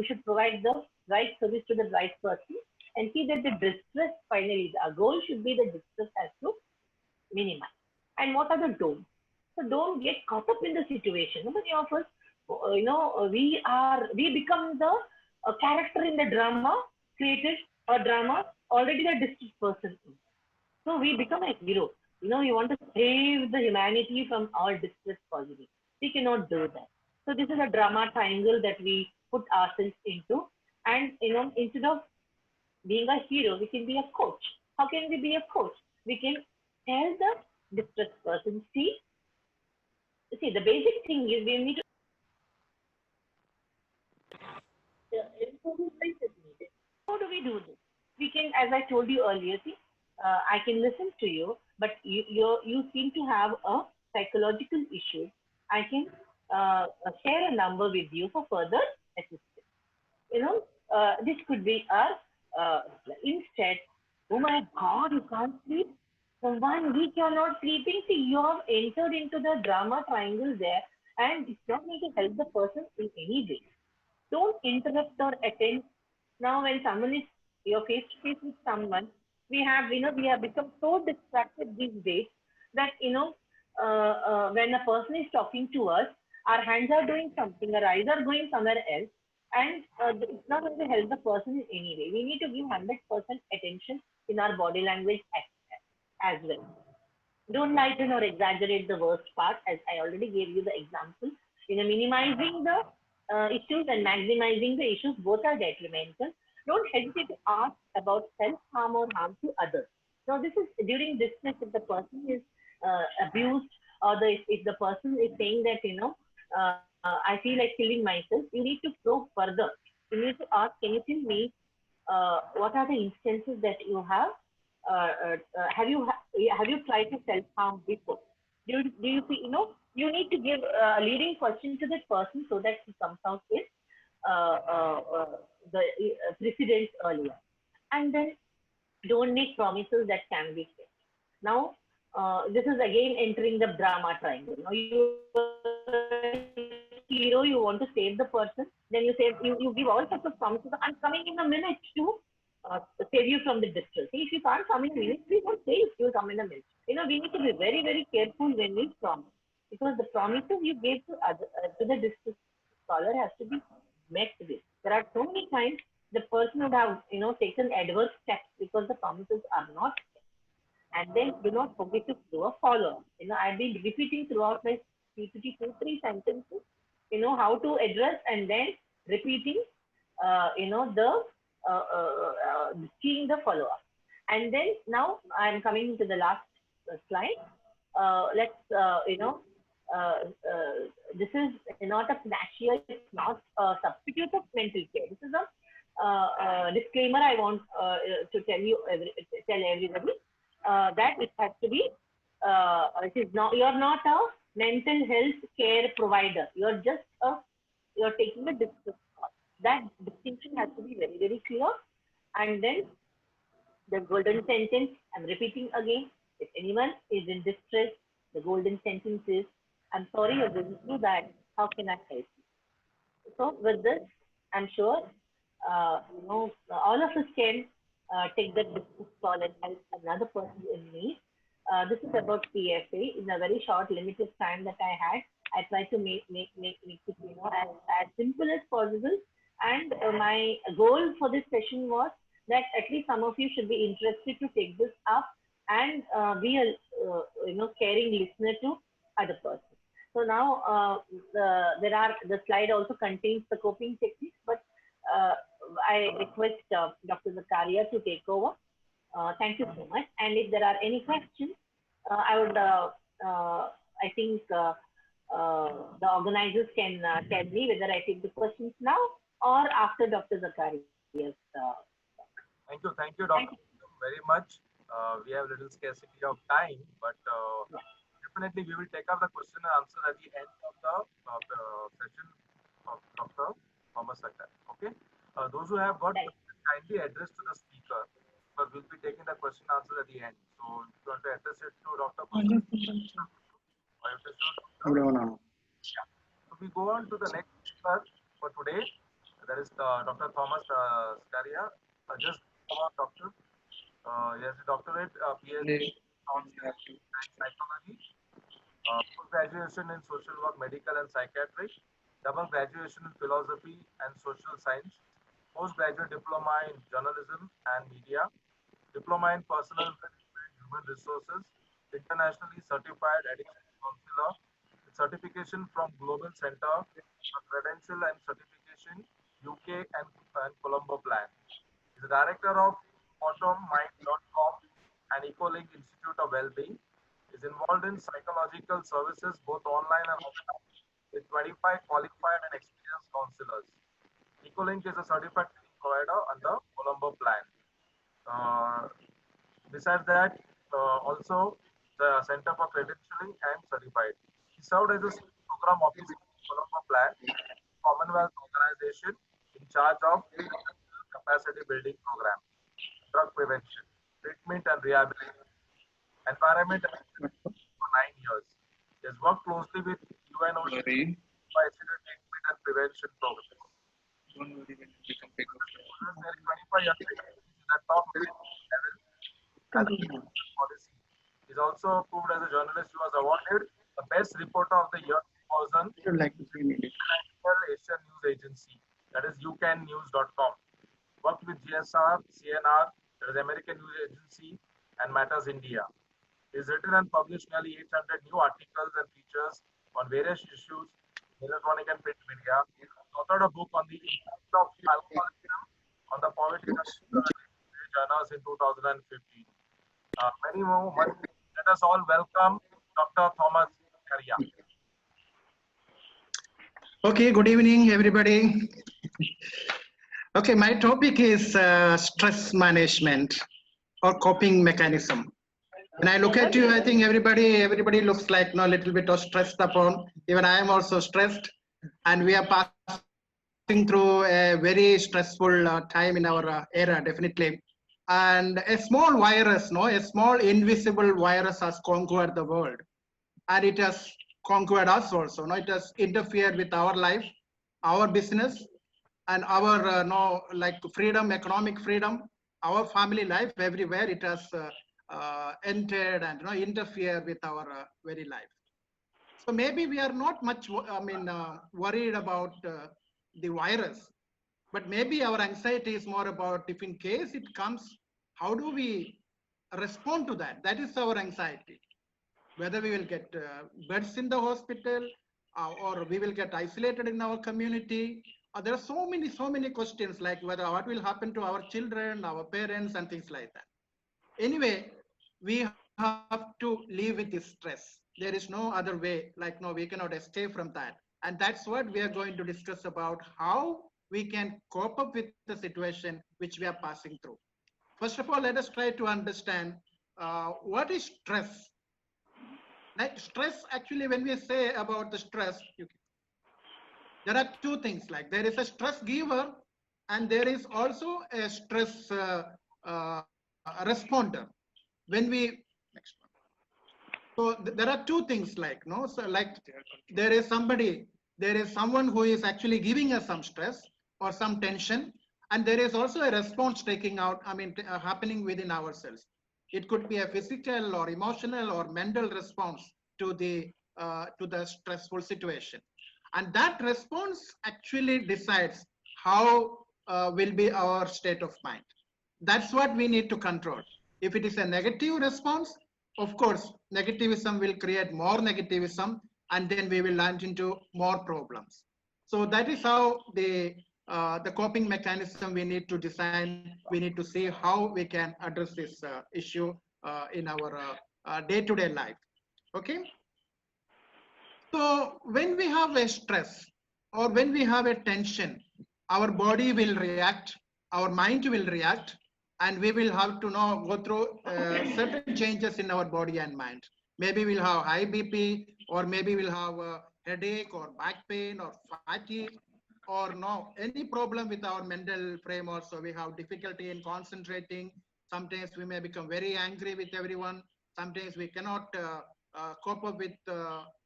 should provide the right service to the right person and see that the distress finally, our goal should be the distress has to minimize. And what are the don'ts? So don't get caught up in the situation. Nobody of us, we become the character in the drama, created a drama, already the distressed person. So we become a hero. You want to save the humanity from all distress causing. We cannot do that. So this is a drama triangle that we put ourselves into. And instead of being a hero, we can be a coach. How can we be a coach? We can tell the distressed person, see, the basic thing is we need to how do we do this? We can, as I told you earlier, see, I can listen to you, but you seem to have a psychological issue. I can share a number with you for further assistance. This could be instead, oh my God, you can't sleep. For 1 week you're not sleeping. See, you have entered into the drama triangle there, and it's not going to help the person in any way. Don't interrupt or attend. Now, when someone is you're face to face with someone, we have become so distracted these days that when a person is talking to us, our hands are doing something, our eyes are going somewhere else, and it's not going to help the person in any way. We need to give 100% attention in our body language as well. Don't lighten or exaggerate the worst part, as I already gave you the example. Minimizing the issues and maximizing the issues, both are detrimental. Don't hesitate to ask about self-harm or harm to others. Now, this is during distress if the person is abused, or if the person is saying that, I feel like killing myself, you need to probe further. You need to ask, can you tell me what are the instances that you have? Have you tried to self harm before? Do you see, you need to give a leading question to that person so that he comes out with the precedents earlier. And then don't make promises that can be kept. Now, this is again entering the drama triangle. Now, you hero, you want to save the person, then you give all sorts of promises. I'm coming in a minute to save you from the distress. See, if you can't come in a minute, please don't say if you come in a minute. We need to be very, very careful when we promise, because the promises you gave to the distress scholar has to be met with. There are so many times the person would have, taken adverse steps because the promises are not kept. And then do not forget to do a follow-up. I've been repeating throughout my PPT 2-3 sentences, how to address, and then repeating, seeing the follow-up. And then now I'm coming to the last slide. Let's, this is not a panacea, it's not a substitute of mental care. This is a disclaimer I want to tell everybody that it has to be, it is not, you're not a mental health care provider. You're taking a distress call. That distinction has to be very, very clear. And then the golden sentence, I'm repeating again, if anyone is in distress, the golden sentence is, I'm sorry you're going through that. How can I help you? So with this, I'm sure, all of us can take that distress call and help another person in need. This is about PFA. In a very short, limited time that I had, I tried to make it, as simple as possible. And my goal for this session was that at least some of you should be interested to take this up and be a, caring listener to other person. So now the slide also contains the coping techniques, but I request Dr. Zakaria to take over. Thank you so much. And if there are any questions, I would, I think the organizers can tell me whether I take the questions now or after Dr. Zakaria's. Thank you, Doctor, very much. We have little scarcity of time, but definitely we will take up the question and answer at the end of the session of Dr. Thomas Sakai. Okay. Those who have got kindly address to the speaker, but we'll be taking the question and answer at the end. So if you want to address it to Dr. So we go on to the next speaker for today. That is Dr. Thomas Scaria. Just about doctor. He has a doctorate, PhD on psychology, post-graduation in social work, medical and psychiatric, double graduation in philosophy and social science, postgraduate diploma in journalism and media, diploma in personal and human resources, internationally certified addiction counselor, certification from Global Center for Credential and Certification, UK and Colombo Plan. He is the director of AutomMind.com and EcoLink Institute of Wellbeing. He is involved in psychological services both online and offline with 25 qualified and experienced counselors. EcoLink is a certified training provider under Colombo Plan. Besides that, also the Center for Credentialing and Certified. He served as a program officer in Colombo Plan, Commonwealth Organization, in charge of capacity building program, drug prevention, treatment and rehabilitation, environment for 9 years. He has worked closely with UNOCHA for accident treatment and prevention programs. 25 years in the top level policy. He is also proved as a journalist. He was awarded the best reporter of the year 2000 International Asian News Agency, that is ucannews.com. Worked with GSR, CNR, that is American News Agency, and Matters India. He's written and published nearly 800 new articles and features on various issues in electronic and print media. He authored a book on the impact of alcoholism on the poverty reduction journals in 2015. Many more. Let us all welcome Dr. Thomas Karia. Okay, good evening, everybody. Okay, my topic is stress management or coping mechanism. When I look at you, I think everybody looks like a little bit of stressed upon. Even I am also stressed, and we are passing through a very stressful time in our era, definitely. And a small virus, a small invisible virus has conquered the world, and it has conquered us also. It has interfered with our life, our business, and our like freedom, economic freedom, our family life. Everywhere it has entered and interfered with our very life. So maybe we are not much worried about the virus, but maybe our anxiety is more about if in case it comes, how do we respond to that? That is our anxiety. Whether we will get beds in the hospital or we will get isolated in our community. There are so many questions, like whether what will happen to our children, our parents, and things like that. Anyway, we have to live with this stress. There is no other way, like no, we cannot escape from that. And that's what we are going to discuss about, how we can cope up with the situation which we are passing through. First of all, let us try to understand what is stress. Like stress, actually, when we say about the stress, there are two things, like there is a stress giver and there is also a stress responder. When we, next one. So there are two things, like, so like there is someone who is actually giving us some stress or some tension, and there is also a response taking out, happening within ourselves. It could be a physical or emotional or mental response to the stressful situation. And that response actually decides how will be our state of mind. That's what we need to control. If it is a negative response, of course, negativism will create more negativism, and then we will land into more problems. So that is how the coping mechanism we need to design. We need to see how we can address this issue in our day-to-day life. Okay. So when we have a stress or when we have a tension, our body will react, our mind will react, and we will have to go through certain changes in our body and mind. Maybe we'll have high BP, or maybe we'll have a headache or back pain or fatigue, or any problem with our mental frame also. We have difficulty in concentrating. Sometimes we may become very angry with everyone. Sometimes we cannot cope up with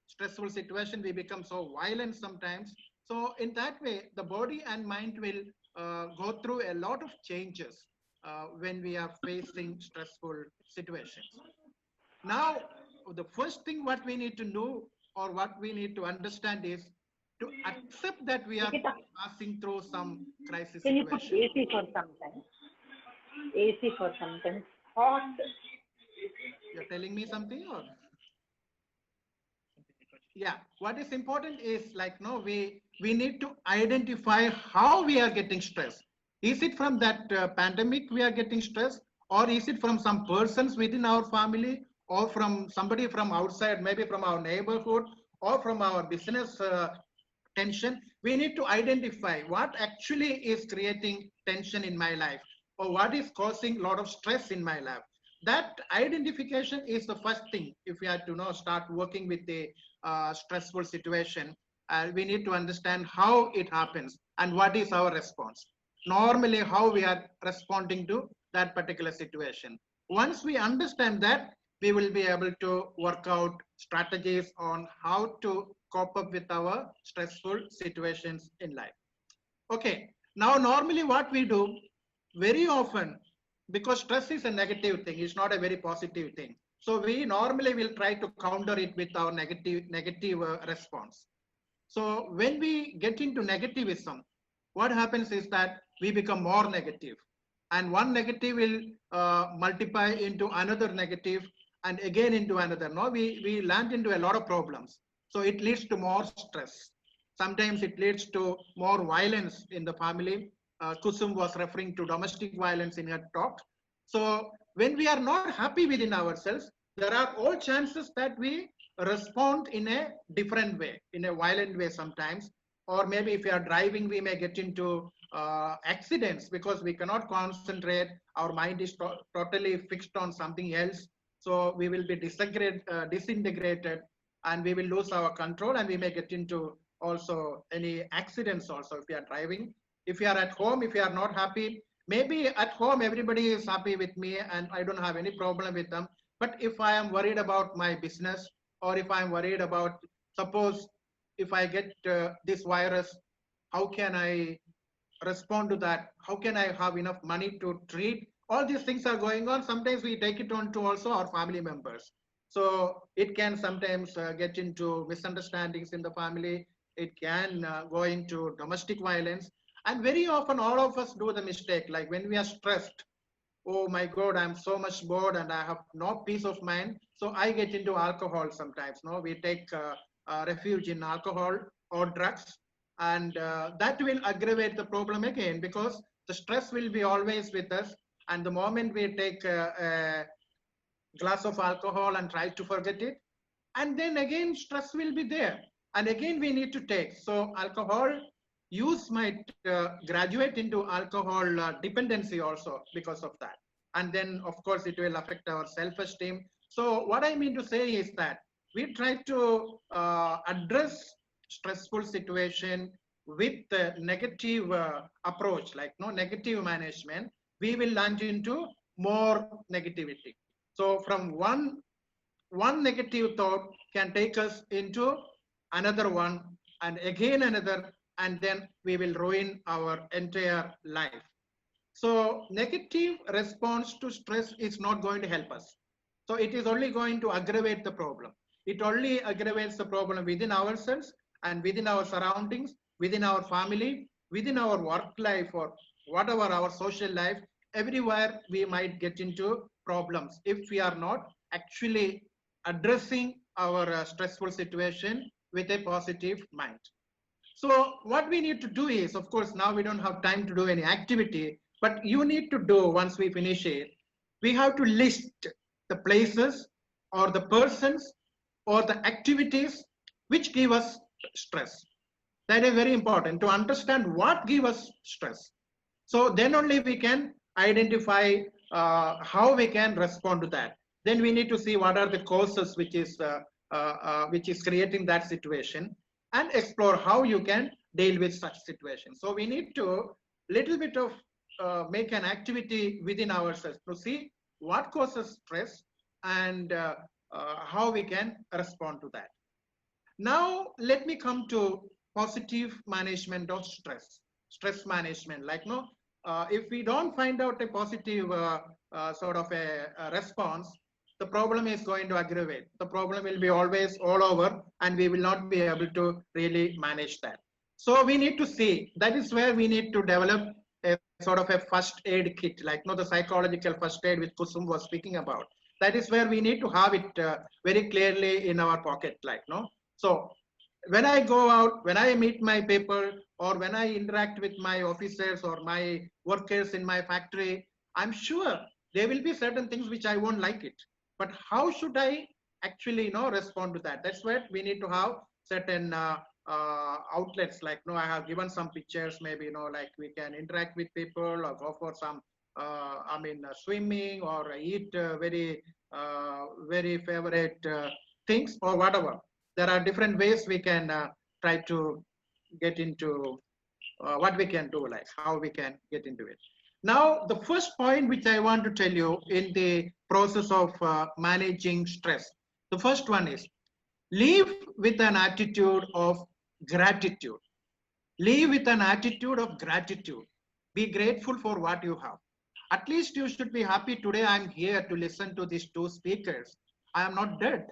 stressful situation. We become so violent sometimes. So in that way, the body and mind will go through a lot of changes when we are facing stressful situations. Now, the first thing what we need to know or what we need to understand is to accept that we are passing through some crisis Can you situation. put AC for some time? AC for some time. Hot. You're telling me something, or? Yeah, what is important is, like, we need to identify how we are getting stressed. Is it from that pandemic we are getting stressed, or is it from some persons within our family, or from somebody from outside, maybe from our neighborhood, or from our business tension? We need to identify what actually is creating tension in my life, or what is causing a lot of stress in my life. That identification is the first thing. If we are to start working with the stressful situation, we need to understand how it happens and what is our response. Normally, how we are responding to that particular situation. Once we understand that, we will be able to work out strategies on how to cope up with our stressful situations in life. Okay, now normally what we do very often, because stress is a negative thing, it's not a very positive thing. So we normally will try to counter it with our negative response. So when we get into negativism, what happens is that we become more negative, and one negative will multiply into another negative, and again into another. No, we land into a lot of problems. So it leads to more stress. Sometimes it leads to more violence in the family. Kusum was referring to domestic violence in her talk. So when we are not happy within ourselves, there are all chances that we respond in a different way, in a violent way sometimes. Or maybe if we are driving, we may get into accidents because we cannot concentrate. Our mind is totally fixed on something else. So we will be disintegrated, and we will lose our control, and we may get into also any accidents also if we are driving. If you are at home, if you are not happy, maybe at home everybody is happy with me and I don't have any problem with them. But if I am worried about my business, or if I'm worried about, suppose if I get this virus, how can I respond to that? How can I have enough money to treat? All these things are going on. Sometimes we take it on to also our family members. So it can sometimes get into misunderstandings in the family. It can go into domestic violence. And very often all of us do the mistake, like when we are stressed, oh my God, I'm so much bored and I have no peace of mind. So I get into alcohol sometimes. No, we take refuge in alcohol or drugs, and that will aggravate the problem again, because the stress will be always with us. And the moment we take a glass of alcohol and try to forget it, and then again stress will be there, and again we need to take. So alcohol use might graduate into alcohol dependency also because of that. And then of course it will affect our self-esteem. So what I mean to say is that we try to address stressful situation with the negative approach, like no negative management, we will land into more negativity. So from one negative thought can take us into another one, and again another, and then we will ruin our entire life. So negative response to stress is not going to help us. So it is only going to aggravate the problem. It only aggravates the problem within ourselves and within our surroundings, within our family, within our work life, or whatever our social life. Everywhere we might get into problems if we are not actually addressing our stressful situation with a positive mind. So what we need to do is, of course, now we don't have time to do any activity, but you need to do, once we finish it, we have to list the places or the persons or the activities which give us stress. That is very important to understand what gives us stress. So then only we can identify how we can respond to that. Then we need to see what are the causes which is creating that situation, and explore how you can deal with such situations. So we need to little bit of make an activity within ourselves to see what causes stress and how we can respond to that. Now let me come to positive management of stress management. Like no, if we don't find out a positive sort of a response, the problem is going to aggravate. The problem will be always all over, and we will not be able to really manage that. So we need to see, that is where we need to develop a sort of a first aid kit, like no, the psychological first aid which Kusum was speaking about. That is where we need to have it very clearly in our pocket, like no. So when I go out, when I meet my people, or when I interact with my officers or my workers in my factory, I'm sure there will be certain things which I won't like it. But how should I actually respond to that? That's where we need to have certain outlets, like I have given some pictures, maybe like we can interact with people or go for some swimming, or eat very favorite things or whatever. There are different ways we can try to get into what we can do, like how we can get into it. Now, the first point which I want to tell you in the process of managing stress, the first one is live with an attitude of gratitude. Live with an attitude of gratitude. Be grateful for what you have. At least you should be happy today I'm here to listen to these two speakers. I am not dead.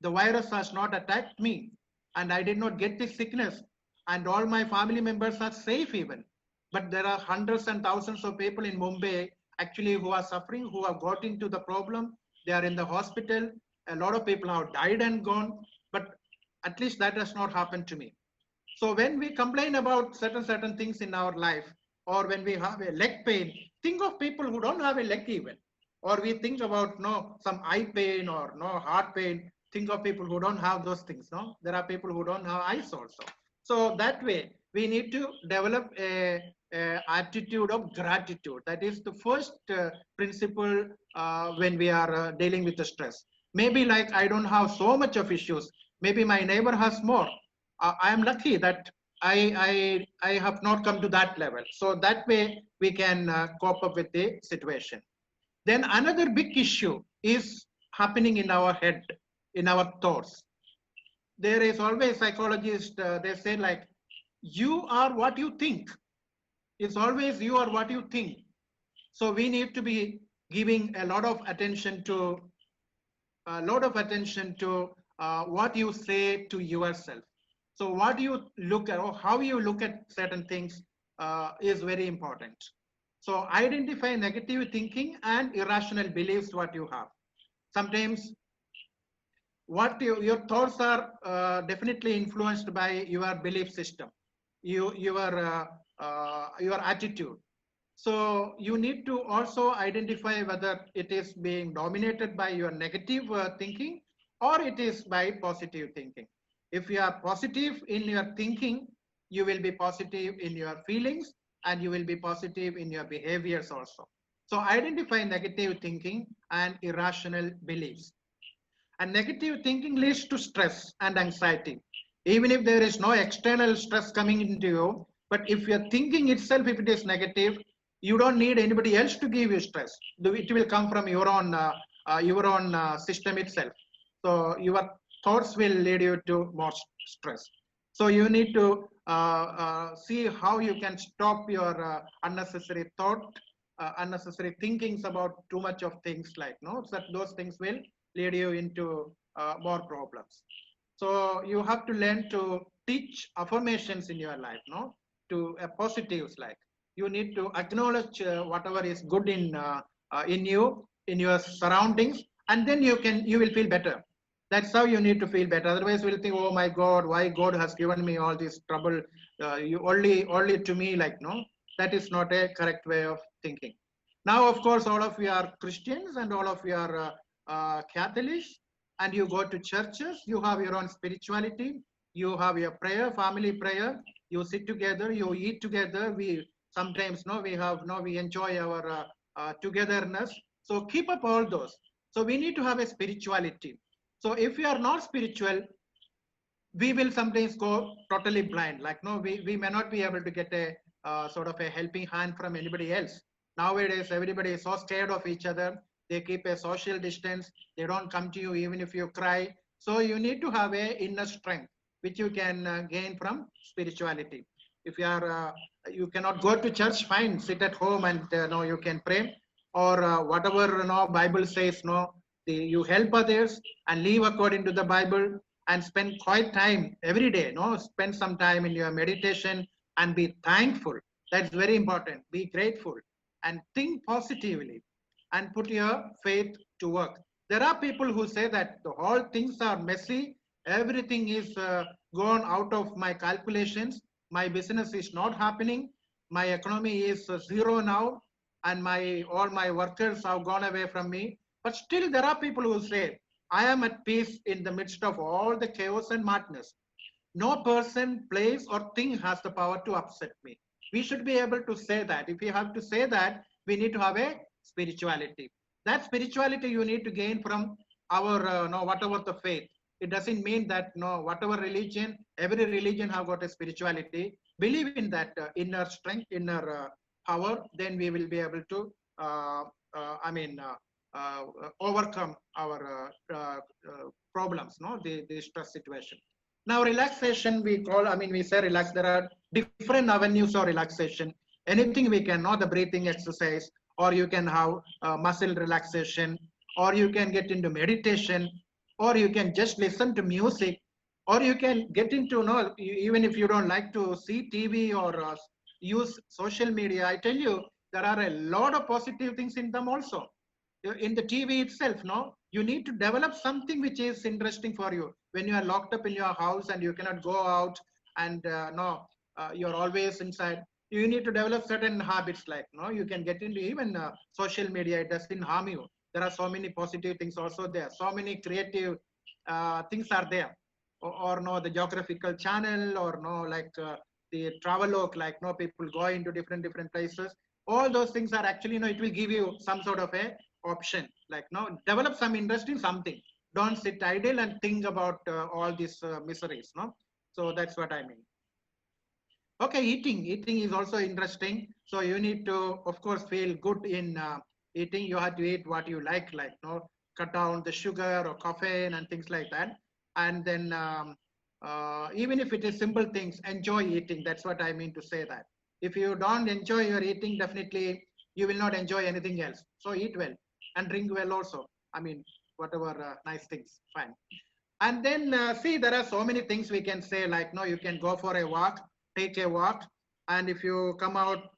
The virus has not attacked me, and I did not get this sickness, and all my family members are safe even. But there are hundreds and thousands of people in Mumbai actually who are suffering, who have got into the problem, they are in the hospital. A lot of people have died and gone, but at least that has not happened to me. So when we complain about certain things in our life, or when we have a leg pain, think of people who don't have a leg even. Or we think about some eye pain or heart pain. Think of people who don't have those things. There are people who don't have eyes also. So that way we need to develop a attitude of gratitude. That is the first principle when we are dealing with the stress. Maybe like I don't have so much of issues. Maybe my neighbor has more. I am lucky that I have not come to that level. So that way we can cope up with the situation. Then another big issue is happening in our head, in our thoughts. There is always psychologists, they say like, you are what you think. It's always you are what you think. So we need to be giving a lot of attention to what you say to yourself. So what you look at, or how you look at certain things is very important. So identify negative thinking and irrational beliefs what you have. Sometimes what your thoughts are definitely influenced by your belief system, your attitude. So you need to also identify whether it is being dominated by your negative thinking or it is by positive thinking. If you are positive in your thinking, you will be positive in your feelings and you will be positive in your behaviors also. So identify negative thinking and irrational beliefs. And negative thinking leads to stress and anxiety. Even if there is no external stress coming into you, but if your thinking itself, if it is negative, you don't need anybody else to give you stress. It will come from your own system itself. So your thoughts will lead you to more stress. So you need to see how you can stop your unnecessary thought, unnecessary thinkings about too much of things like, so those things will lead you into more problems. So you have to learn to teach affirmations in your life, to positives, like you need to acknowledge whatever is good in you, in your surroundings, and then you will feel better. That's how you need to feel better. Otherwise, we'll think, oh my God, why God has given me all this trouble? You only to me, like, that is not a correct way of thinking. Now, of course, all of you are Christians and all of you are Catholics, and you go to churches. You have your own spirituality. You have your prayer, family prayer. You sit together. You eat together. We sometimes we enjoy our togetherness. So keep up all those. So we need to have a spirituality. So if we are not spiritual, we will sometimes go totally blind. Like, we may not be able to get a sort of a helping hand from anybody else. Nowadays, everybody is so scared of each other. They keep a social distance. They don't come to you even if you cry. So you need to have a inner strength, which you can gain from spirituality. If you are, you cannot go to church, fine, sit at home and you can pray, or whatever Bible says, you help others and live according to the Bible and spend quiet time every day. Spend some time in your meditation and be thankful. That's very important. Be grateful and think positively and put your faith to work. There are people who say that the whole things are messy. Everything is gone out of my calculations. My business is not happening. My economy is zero now, and all my workers have gone away from me. But still there are people who say, I am at peace in the midst of all the chaos and madness. No person, place, or thing has the power to upset me. We should be able to say that. If we have to say that, we need to have a spirituality. That spirituality you need to gain from our, whatever the faith. It doesn't mean that, whatever religion, every religion have got a spirituality. Believe in that inner strength, inner power, then we will be able to, overcome our problems, the stress situation. Now, relaxation, we say relax. There are different avenues of relaxation. Anything we can, the breathing exercise, or you can have muscle relaxation, or you can get into meditation, or you can just listen to music, or you can get into, even if you don't like to see TV or use social media, I tell you, there are a lot of positive things in them also. in the TV itself, no? You need to develop something which is interesting for you. When you are locked up in your house and you cannot go out and you're always inside, you need to develop certain habits like, no, you can get into even social media. It doesn't harm you. There are so many positive things also there. So many creative things are there. Or no, the geographical channel, or no, like the Travelog, like no, people go into different places. All those things are actually, it will give you some sort of a option, like no, develop some interest in something. Don't sit idle and think about all these miseries, no. So that's what I mean. Okay, eating is also interesting. So you need to, of course, feel good in eating. You have to eat what you like no, cut down the sugar or caffeine and things like that. And then even if it is simple things, enjoy eating. That's what I mean to say that. If you don't enjoy your eating, definitely you will not enjoy anything else. So eat well and drink well also. I mean, whatever nice things, fine. And then see, there are so many things we can say, like, no, you can go for a walk, take a walk. And if you come out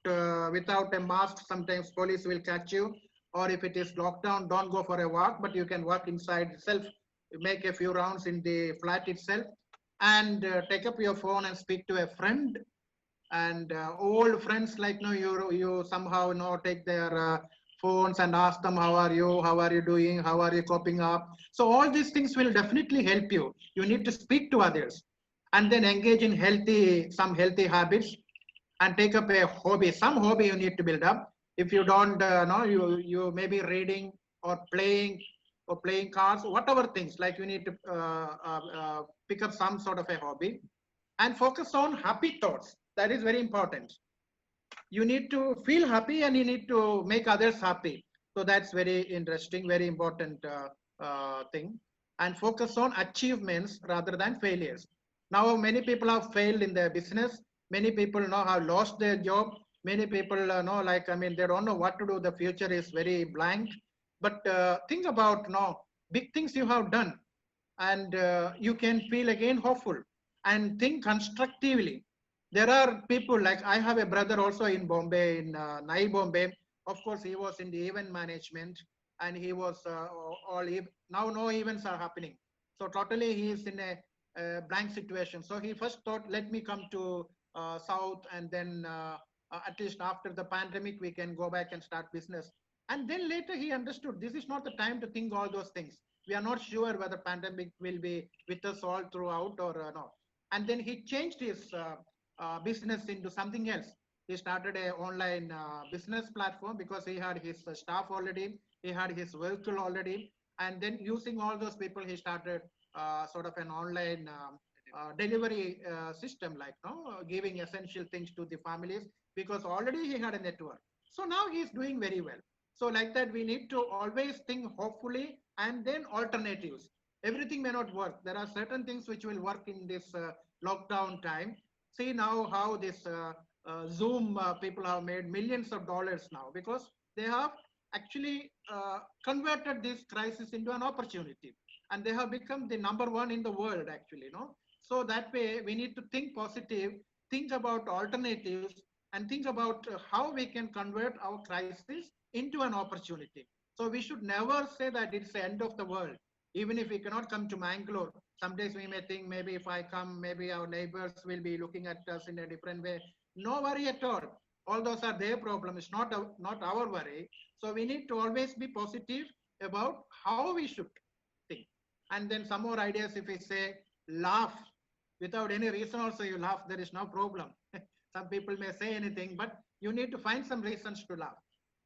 without a mask, sometimes police will catch you. Or if it is lockdown, don't go for a walk, but you can walk inside itself, make a few rounds in the flat itself, and take up your phone and speak to a friend. And old friends, like, no, you somehow take their phones and ask them, how are you doing, how are you coping up. So all these things will definitely help you. You need to speak to others and then engage in some healthy habits, and take up a hobby. Some hobby you need to build up. If you don't know, you may be reading or playing cards, whatever things, like you need to pick up some sort of a hobby and focus on happy thoughts. That is very important. You need to feel happy and you need to make others happy. So that's very interesting, very important thing. And focus on achievements rather than failures. Now, many people have failed in their business. Many people have lost their job. Many people they don't know what to do. The future is very blank. But think about big things you have done, and you can feel again hopeful and think constructively. There are people, like I have a brother also in Bombay, in Nai Bombay. Of course, he was in the event management, and he was now no events are happening. So totally he is in a blank situation. So he first thought, let me come to South, and then at least after the pandemic, we can go back and start business. And then later he understood this is not the time to think all those things. We are not sure whether pandemic will be with us all throughout or not. And then he changed his business into something else. He started an online business platform because he had his staff already, he had his vehicle already, and then using all those people, he started sort of an online delivery system, like giving essential things to the families, because already he had a network. So now he is doing very well. So like that, we need to always think hopefully, and then alternatives. Everything may not work. There are certain things which will work in this lockdown time. See now how this Zoom people have made millions of dollars now, because they have actually converted this crisis into an opportunity, and they have become the #1 in the world actually. So that way we need to think positive, think about alternatives, and think about how we can convert our crisis into an opportunity. So we should never say that it's the end of the world. Even if we cannot come to Mangalore, some days we may think, maybe if I come, maybe our neighbors will be looking at us in a different way. No worry at all. All those are their problems. It's not our worry. So we need to always be positive about how we should think. And then some more ideas, if we say laugh, without any reason also you laugh, there is no problem. Some people may say anything, but you need to find some reasons to laugh.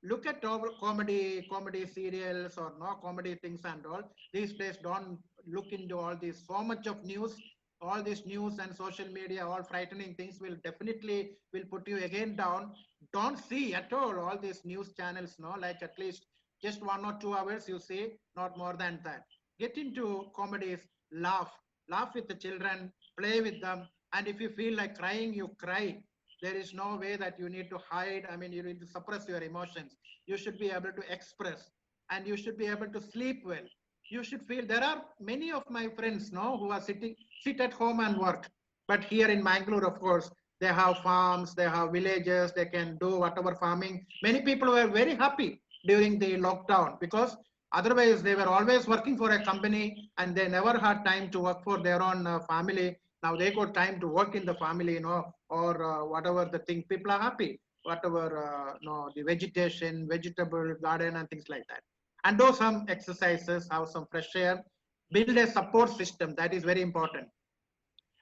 Look at all comedy serials or comedy things and all. These days, don't look into all this, so much of news, all this news and social media, all frightening things will definitely put you again down. Don't see at all these news channels, like at least just 1 or 2 hours you see, not more than that. Get into comedies, laugh with the children, play with them. And if you feel like crying, you cry. There is no way that you need to hide. I mean, you need to suppress your emotions. You should be able to express, and you should be able to sleep well. You should feel. There are many of my friends who are sit at home and work. But here in Mangalore, of course, they have farms, they have villages, they can do whatever farming. Many people were very happy. during the lockdown, because otherwise they were always working for a company and they never had time to work for their own family. Now they got time to work in the family, or whatever the thing. People are happy, whatever, the vegetation, vegetable garden and things like that. And do some exercises, have some fresh air, build a support system. That is very important.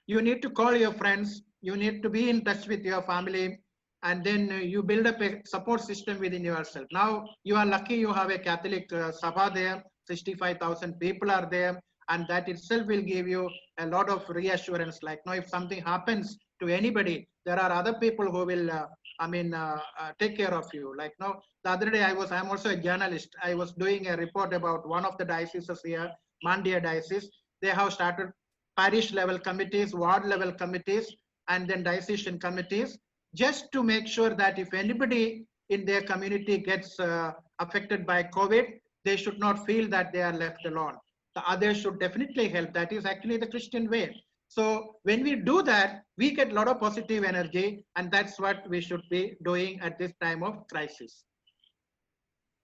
You need to call your friends, you need to be in touch with your family, and then you build up a support system within yourself. Now you are lucky you have a Catholic Sabha there, 65,000 people are there, and that itself will give you a lot of reassurance. Like, if something happens to anybody, there are other people who will, take care of you. Like, the other day I'm also a journalist. I was doing a report about one of the dioceses here, Mandya diocese. They have started parish level committees, ward level committees, and then diocesan committees, just to make sure that if anybody in their community gets affected by COVID, they should not feel that they are left alone. The others should definitely help. That is actually the Christian way. So when we do that, we get a lot of positive energy, and that's what we should be doing at this time of crisis.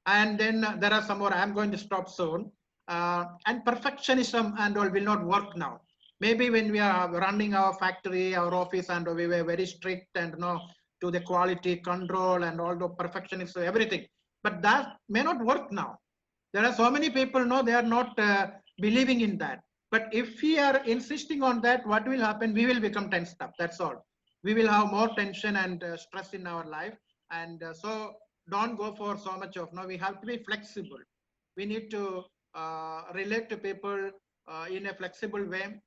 And then there are some more. I'm going to stop soon. And perfectionism and all will not work now. Maybe when we are running our factory, our office, and we were very strict and to the quality control and all the perfectionism, everything. But that may not work now. There are so many people, they are not believing in that. But if we are insisting on that, what will happen? We will become tensed up. That's all. We will have more tension and stress in our life. And so don't go for so much of, we have to be flexible. We need to relate to people in a flexible way,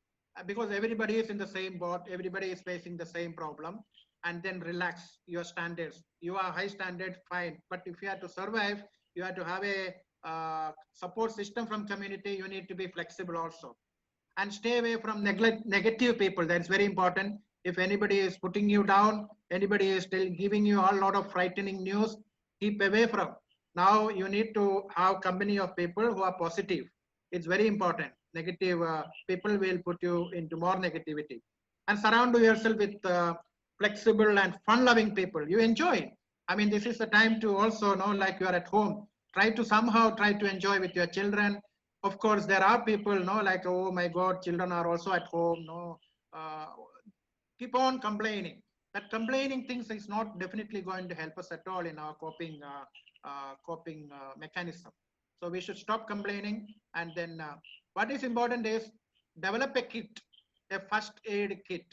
because everybody is in the same boat, everybody is facing the same problem, and then relax your standards. You are high standard, fine, but if you have to survive, you have to have a support system from community. You need to be flexible also, and stay away from negative people. That's very important. If anybody is putting you down, anybody is still giving you a lot of frightening news, keep away from. Now you need to have company of people who are positive. It's very important. Negative people will put you into more negativity. And surround yourself with flexible and fun-loving people. You enjoy. This is the time to also like you are at home. Try to enjoy with your children. Of course, there are people, like, oh my God, children are also at home. Keep on complaining. That complaining things is not definitely going to help us at all in our coping mechanism. So we should stop complaining, and then what is important is develop a kit, a first aid kit.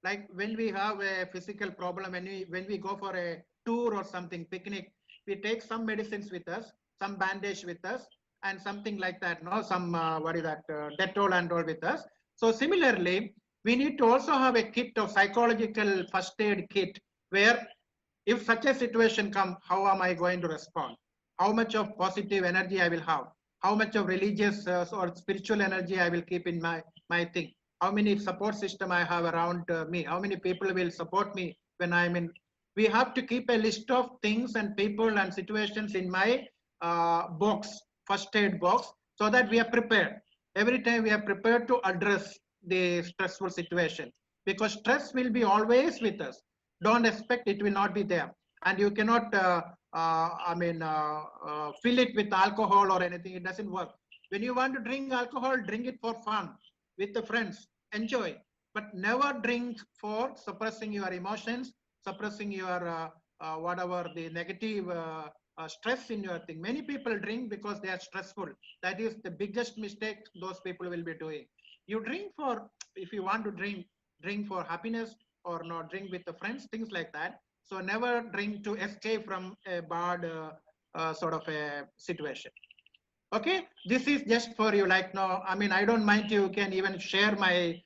Like when we have a physical problem, when we go for a tour or something, picnic, we take some medicines with us, some bandage with us, and something like that. Some Dettol and all with us. So similarly, we need to also have a kit of psychological first aid kit, where if such a situation comes, how am I going to respond? How much of positive energy I will have? How much of religious or spiritual energy I will keep in my thing? How many support system I have around me? How many people will support me when I'm in? We have to keep a list of things and people and situations in my box, first aid box, so that we are prepared. Every time we are prepared to address the stressful situation, because stress will be always with us. Don't expect it will not be there, and you cannot fill it with alcohol or anything. It doesn't work. When you want to drink alcohol, drink it for fun with the friends, enjoy, but never drink for suppressing your emotions, suppressing your whatever the negative stress in your thing. Many people drink because they are stressful. That is the biggest mistake those people will be doing. You drink for, if you want to drink for happiness, or not drink with the friends, things like that. So never drink to escape from a bad sort of a situation. Okay, this is just for you. Like, I don't mind. You can even share my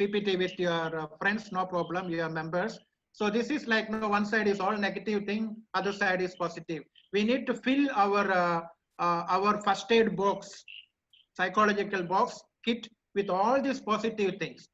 PPT with your friends, no problem, your members. So this is like, one side is all negative thing, other side is positive. We need to fill our first aid box, psychological box kit, with all these positive things.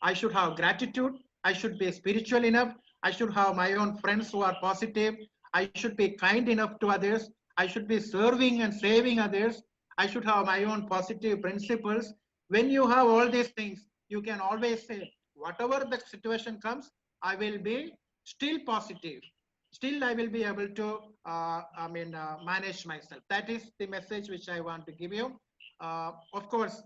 I should have gratitude. I should be spiritual enough. I should have my own friends who are positive. I should be kind enough to others. I should be serving and saving others. I should have my own positive principles. When you have all these things, you can always say, whatever the situation comes, I will be still positive. still I will be able to, manage myself. That is the message which I want to give you. Of course,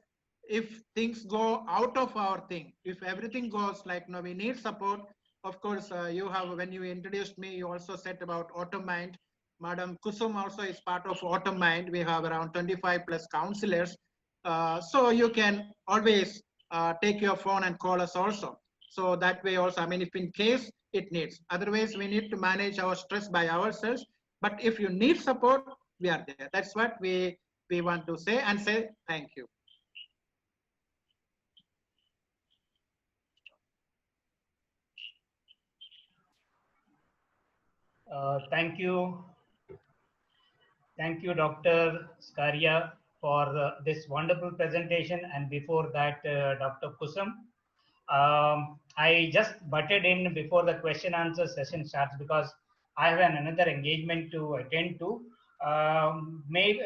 if things go out of our thing, if everything goes like, no, we need support. Of course, you have, when you introduced me, you also said about Autumn Mind. Madam Kusum also is part of Autumn Mind. We have around 25 plus counselors. So you can always take your phone and call us also. So that way also, if in case it needs, otherwise we need to manage our stress by ourselves. But if you need support, we are there. That's what we want to say, and say thank you. Thank you. Thank you, Dr. Skaria, for this wonderful presentation. And before that, Dr. Kusum. I just butted in before the question answer session starts because I have another engagement to attend to. Maybe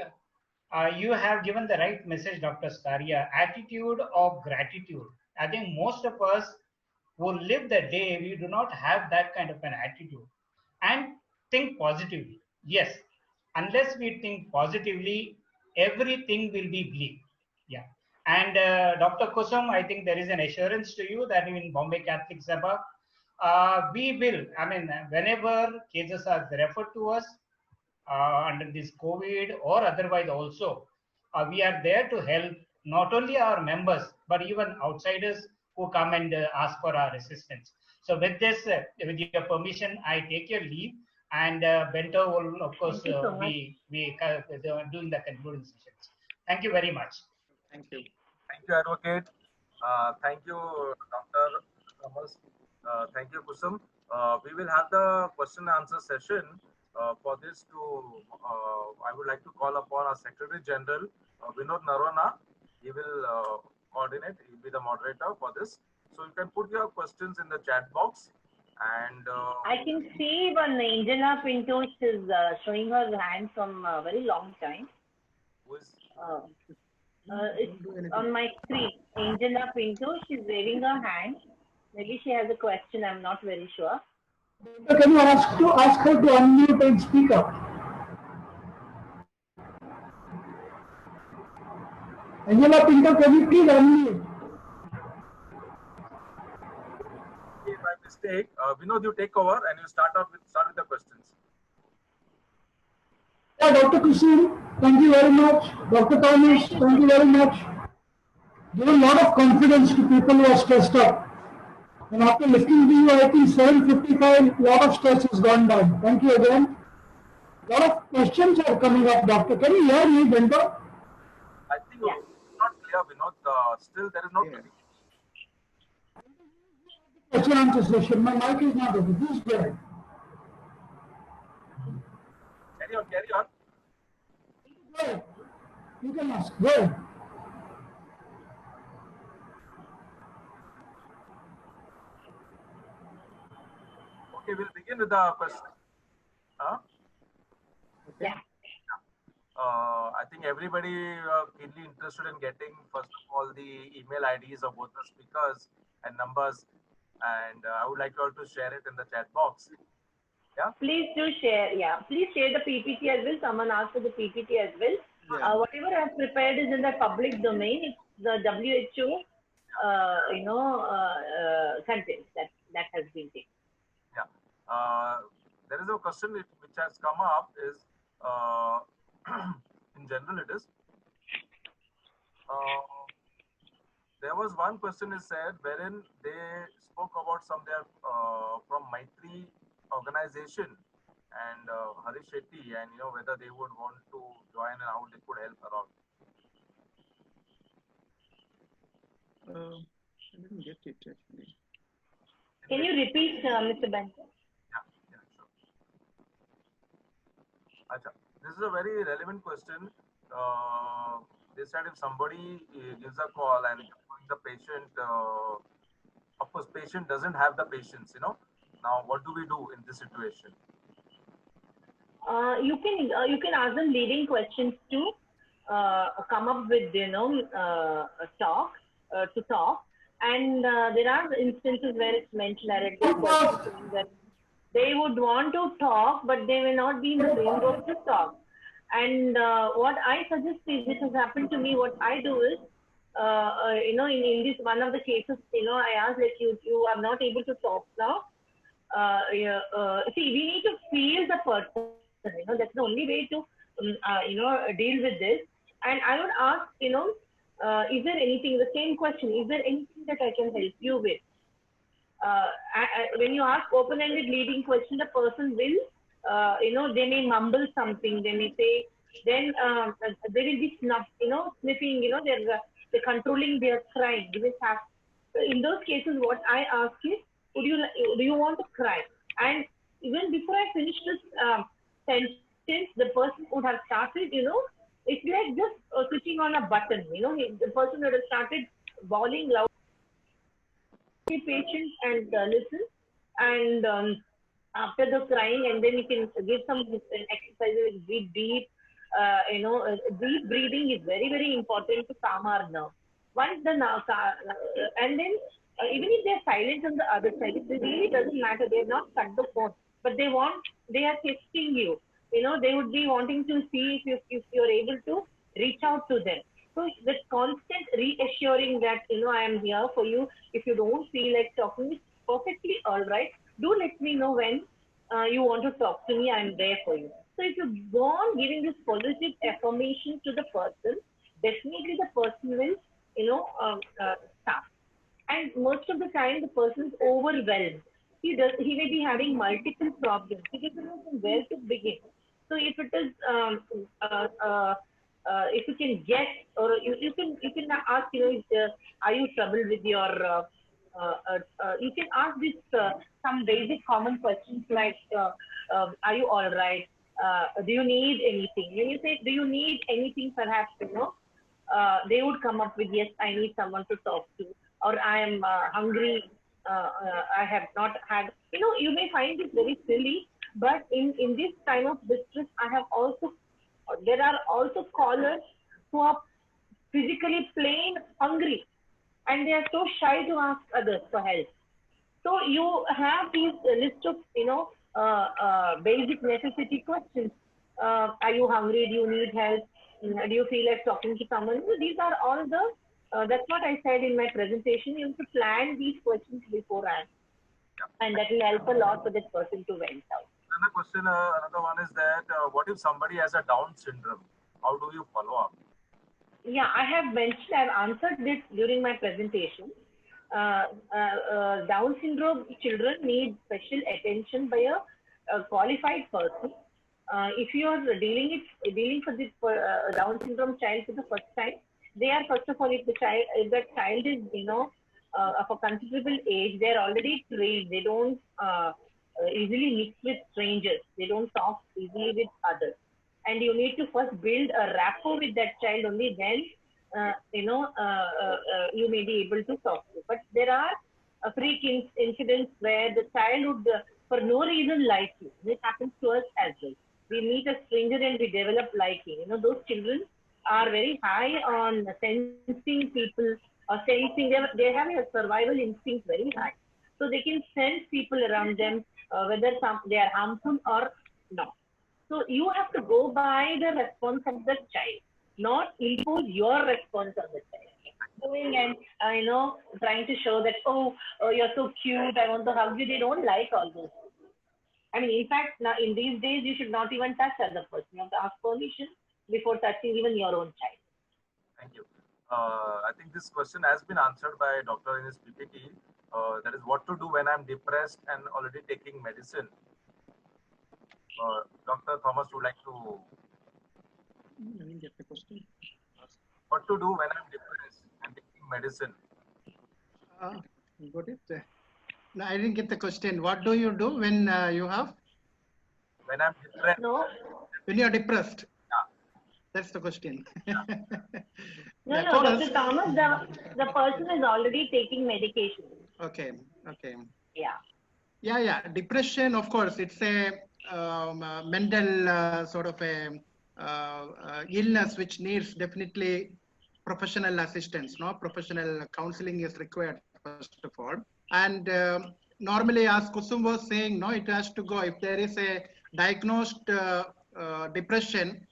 you have given the right message, Dr. Skaria. Attitude of gratitude. I think most of us who live the day, we do not have that kind of an attitude. And think positively. Yes, unless we think positively, everything will be bleak. Yeah. And Dr. Kusum, I think there is an assurance to you that in Bombay Catholic Sabha, we will, whenever cases are referred to us under this COVID or otherwise also, we are there to help not only our members, but even outsiders who come and ask for our assistance. So with this, with your permission, I take your leave, and Bento will, of course, be doing the concluding sessions. Thank you very much. Thank you. Thank you, Advocate. Thank you, Dr. Thomas. Thank you, Kusum. We will have the question and answer session. For this I would like to call upon our Secretary General, Vinod Narona. He will coordinate, he will be the moderator for this. So you can put your questions in the chat box. And I can see one Angela Pinto is showing her hand from a very long time. who is It's on my screen. Angela Pinto, she's waving her hand. Maybe she has a question, I'm not very sure. Can you ask her to unmute and speak up? Angela Pinto, can you please unmute? by mistake, Vinod, you take over and you start with the questions. Yeah, Dr. Kusum, thank you very much. Dr. Thomas, thank you very much. Give a lot of confidence to people who are stressed out. And after listening to you, I think 7:55, a lot of stress has gone down. Thank you again. A lot of questions are coming up, Doctor. Can you hear me, Bento? I think it's not clear, Vinod. Still, there is no Question answer session. My mic is not open. Please go ahead. Carry on. Go ahead. You can ask. Go ahead. Okay, we'll begin with the question. Yeah. I think everybody keenly interested in getting, first of all, the email IDs of both the speakers and numbers. And I would like you all to share it in the chat box. Yeah. Please do share. Yeah. Please share the PPT as well. Someone asked for the PPT as well. Yeah. Whatever I have prepared is in the public domain. It's the WHO, content that has been taken. Yeah. There is a question which has come up is, in general it is, there was one question is said wherein they spoke about some there from Maitri organization and Harish Shetty, and whether they would want to join and how they could help around. I didn't get it actually. Can you repeat, Mr. Bento? Yeah, sure. Achha. This is a very relevant question. They said if somebody gives a call and the patient, of course, patient doesn't have the patience, Now, what do we do in this situation? You can ask them leading questions to come up with a talk to talk, and there are instances where it's mentioned that They would want to talk, but they may not be in the framework to talk. And what I suggest is, this has happened to me. What I do is, in this one of the cases, I ask, like, you are not able to talk now. See, we need to feel the person. That's the only way to, deal with this. And I would ask, is there anything, the same question, is there anything that I can help you with? When you ask open-ended leading question, the person will, they may mumble something, they may say, then they will be sniffing, they're controlling their cry. So in those cases, what I ask is, do you want to cry? And even before I finish this sentence, the person would have started, it's like just switching on a button, the person would have started bawling loud. Be patient and listen, and after the crying, and then you can give some exercises, breathe deep. Deep breathing is very, very important to calm our nerve. Once the and then even if they're silent on the other side, it really doesn't matter. They have not cut the phone, but they are testing you. They would be wanting to see if you're able to reach out to them. So the constant reassuring that, I am here for you. If you don't feel like talking, it's perfectly all right. Do let me know when you want to talk to me. I'm there for you. So if you go on giving this positive affirmation to the person, definitely the person will, stop. And most of the time, the person is overwhelmed. He may be having multiple problems. He doesn't know from where to begin. So if it is, if you can get, or you can ask, are you troubled with your, you can ask this some basic common questions like, are you all right? Do you need anything? When you say, do you need anything, perhaps, they would come up with, yes, I need someone to talk to, or I am hungry. I have not had, you may find this very silly, but in this time of distress, there are also callers who are physically plain hungry, and they are so shy to ask others for help. So you have these list of, basic necessity questions. Are you hungry? Do you need help? Do you feel like talking to someone? So these are all that's what I said in my presentation. You have to plan these questions beforehand, and that will help a lot for this person to vent out. Another question, another one is that what if somebody has a Down syndrome? How do you follow up? Yeah, I've answered this during my presentation. Down syndrome children need special attention by a qualified person. If you are dealing for this Down syndrome child for the first time, they are, first of all, if that child is, of a considerable age, they are already trained. They don't easily mix with strangers. They don't talk easily with others. And you need to first build a rapport with that child. Only then, you may be able to talk to. But there are freak incidents where the child would, for no reason, like you. This happens to us as well. We meet a stranger and we develop liking. Those children are very high on sensing people, or sensing them. They have a survival instinct very high. So they can sense people around them, whether they are harmful or not. So you have to go by the response of the child, not impose your response on the child. Doing and trying to show that, oh, you're so cute, I want to hug you. They don't like all those. I mean, in fact, now in these days, you should not even touch other person. You have to ask permission before touching even your own child. Thank you. I think this question has been answered by Doctor in his PPT. That is what to do when I'm depressed and already taking medicine. Dr. Thomas would like to. I didn't get the question. What to do when I'm depressed and taking medicine? Got it. No, I didn't get the question. What do you do when you have? When I'm depressed. No. When you are depressed. Yeah. That's the question. No, Dr. Thomas, the person is already taking medication. Okay. Yeah. Yeah. Depression, of course, it's a mental sort of a illness which needs definitely professional assistance. Professional counseling is required, first of all. And normally, as Kusum was saying, no, it has to go. If there is a diagnosed depression,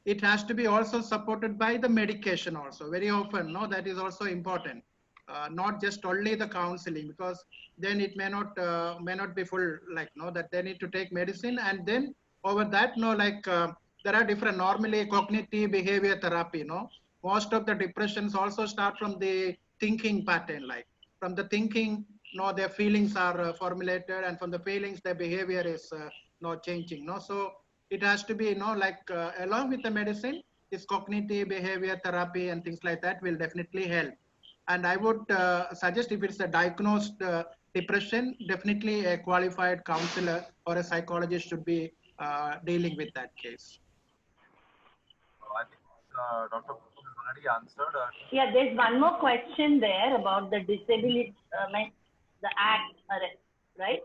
it has to be also supported by the medication also. Very often, no, that is also important. Not just only the counseling, because then it may not be full, like, no, that they need to take medicine, and then over that, no, like, there are different, normally cognitive behavior therapy, no. Most of the depressions also start from the thinking pattern, like from the thinking, no, their feelings are formulated, and from the feelings, their behavior is not changing, no. So it has to be, like, along with the medicine, this cognitive behavior therapy and things like that will definitely help. And I would suggest, if it's a diagnosed depression, definitely a qualified counselor or a psychologist should be dealing with that case. I think Dr. Kusum has already answered. Yeah, there's one more question there about the disability, the act, right?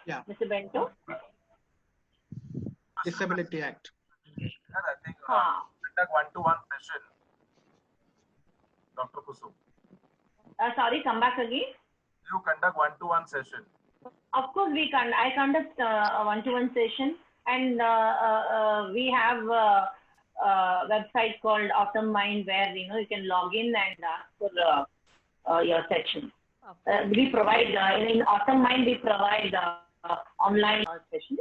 Yeah, Mr. Bento? Disability Act. I think conduct one-to-one session. Dr. Kusum, Sorry, come back again. you conduct one-to-one session. Of course, I conduct a one-to-one session, and we have a website called Autumn Mind, where you can log in and ask for your session. We provide in Autumn Mind, we provide online sessions,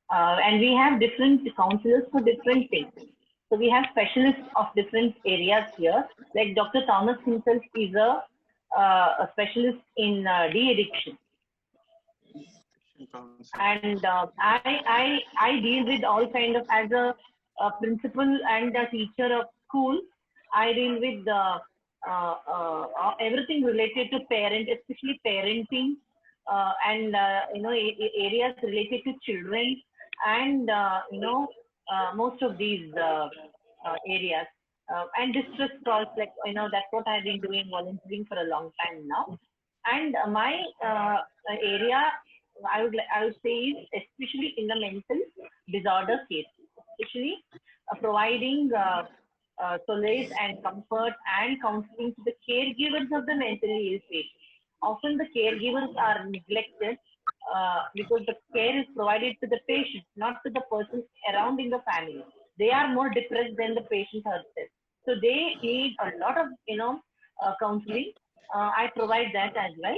and we have different counselors for different things. So we have specialists of different areas here. Like Dr. Thomas himself is a specialist in de-addiction. And I deal with all kind of, as a principal and a teacher of school, I deal with everything related to especially parenting, and areas related to children, and most of these areas, and distress calls, like that's what I've been doing, volunteering for a long time now. And my area, I would say, is especially in the mental disorder case, especially providing solace and comfort and counseling to the caregivers of the mentally ill patient. Often the caregivers are neglected because the care is provided to the patient, not to the person around in the family. They are more depressed than the patient herself. So they need a lot of counseling. I provide that as well.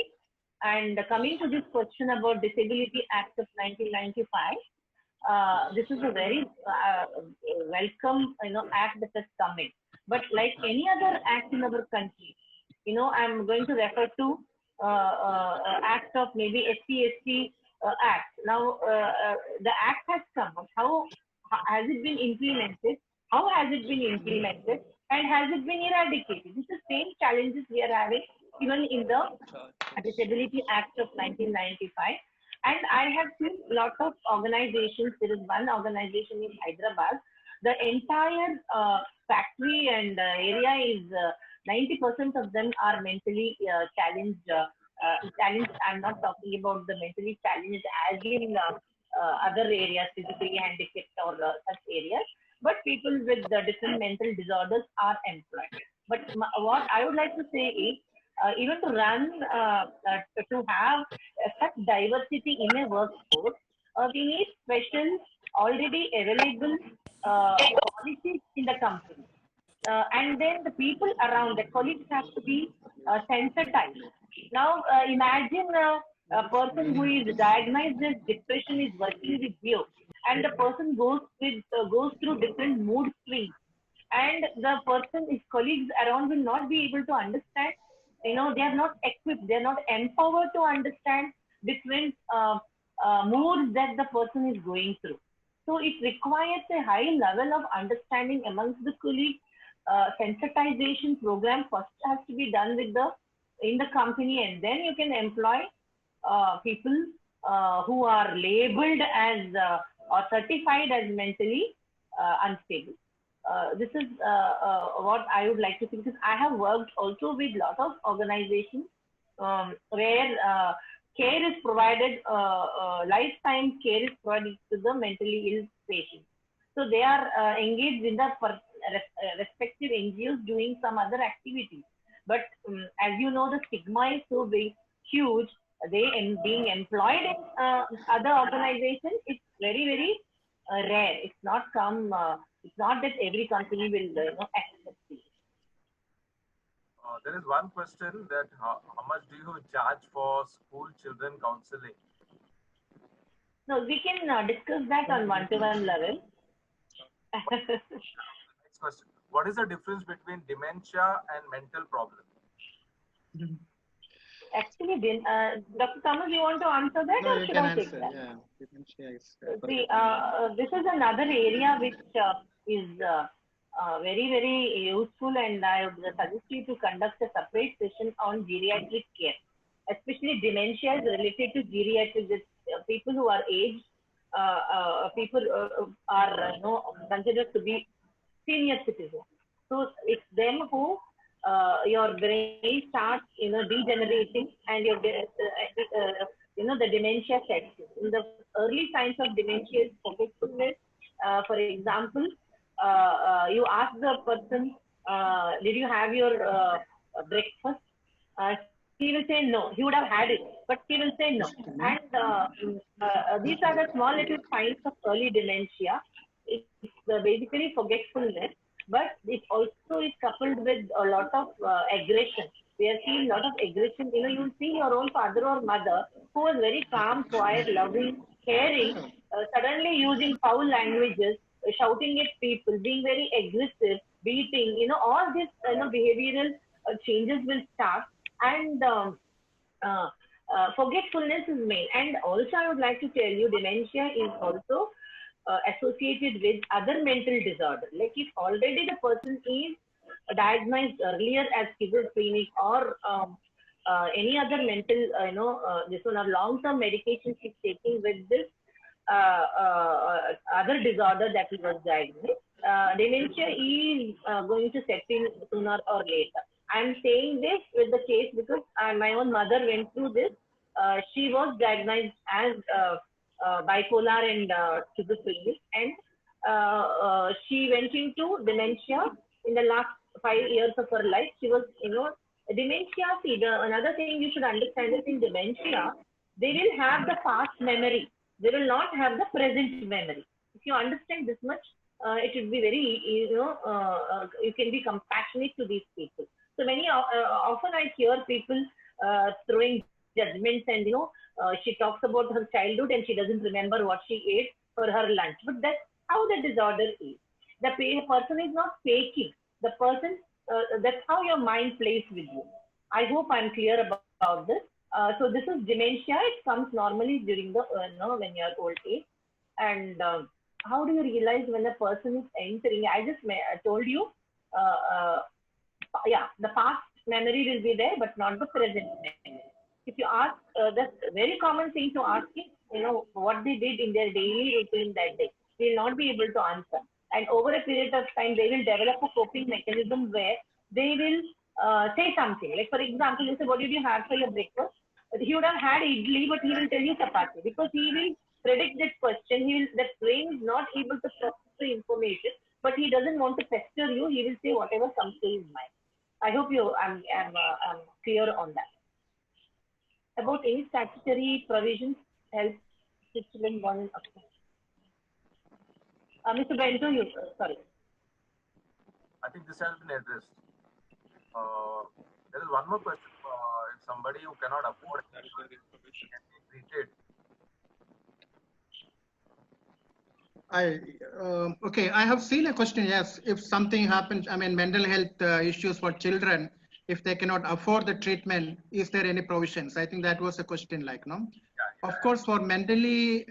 And coming to this question about Disability Act of 1995, this is a very welcome act that has come in. But like any other act in our country, I'm going to refer to act of maybe SC Act. Now the act has come. How has it been implemented? How has it been implemented? And has it been eradicated? It's the same challenges we are having even in the Disability Act of 1995. And I have seen lots of organizations. There is one organization in Hyderabad. The entire factory and area is 90% of them are mentally challenged. I'm not talking about the mentally challenged as in other areas, physically handicapped or such areas, but people with different mental disorders are employed. But what I would like to say is, even to run, to have such diversity in a workforce, we need special, already available policies in the company. And then the people around, the colleagues have to be sensitized. Now, imagine a person who is diagnosed with depression is working with you, and the person goes through different mood swings, and the person, his colleagues around will not be able to understand. They are not equipped, they are not empowered to understand different moods that the person is going through. So it requires a high level of understanding amongst the colleagues. Sensitization program first has to be done in the company, and then you can employ people who are labeled as or certified as mentally unstable. This is what I would like to say, because I have worked also with a lot of organizations where care is provided, lifetime care is provided to the mentally ill patients. So they are engaged in the respective NGOs doing some other activities. But as you know, the stigma is so big, huge, being employed in other organizations, it's very rare. It's not that every company will accept it. There is one question that how much do you charge for school children counseling? No, we can discuss that on one-to-one level. Next question. What is the difference between dementia and mental problem? Actually, Dr. Thomas, you want to answer that, No, or you should can I take answer. that? Yeah, dementia is. See, this is another area which is very useful, and I would suggest you to conduct a separate session on geriatric care, especially dementia is related to geriatric. People who are aged, people are considered to be senior citizens. So it's them who your brain starts degenerating, and your the dementia sets in. The early signs of dementia is forgetfulness. For example, you ask the person, did you have your breakfast? He will say no. He would have had it, but he will say no. And these are the small little signs of early dementia. It's basically forgetfulness, but it also is coupled with a lot of aggression. We have seen a lot of aggression. You'll see your own father or mother who was very calm, quiet, loving, caring, suddenly using foul languages, shouting at people, being very aggressive, beating. All these behavioral changes will start, and forgetfulness is main. And also, I would like to tell you, dementia is also associated with other mental disorders. Like if already the person is diagnosed earlier as schizophrenic or any other mental, this one or long-term medication she's taking with this other disorder that he was diagnosed, dementia is going to set in sooner or later. I'm saying this with the case because my own mother went through this. She was diagnosed as bipolar and schizophrenic, and she went into dementia in the last 5 years of her life. She was, dementia. See, another thing you should understand is in dementia, they will have the past memory. They will not have the present memory. If you understand this much, it will be very, you can be compassionate to these people. So often I hear people throwing judgments, and she talks about her childhood and she doesn't remember what she ate for her lunch. But that's how the disorder is. The person is not faking. The person, that's how your mind plays with you. I hope I'm clear about this. So this is dementia. It comes normally during the when you're old age. And how do you realize when a person is entering? I just told you, the past memory will be there, but not the present memory. If you ask, that's a very common thing to ask is, what they did in their daily routine that day. They will not be able to answer. And over a period of time, they will develop a coping mechanism where they will say something. Like, for example, you say, what did you have for your breakfast? He would have had idli, but he will tell you chapati because he will predict that question. That brain is not able to process the information, but he doesn't want to pester you. He will say whatever comes to his mind. I hope I'm clear on that. About any statutory provisions, help children born in Mr. Bento, sorry. I think this has been addressed. There is one more question. If somebody who cannot afford can be treated. Okay, I have seen a question. Yes, if something happens, mental health issues for children, if they cannot afford the treatment, is there any provisions? I think that was a question, Of course, for mentally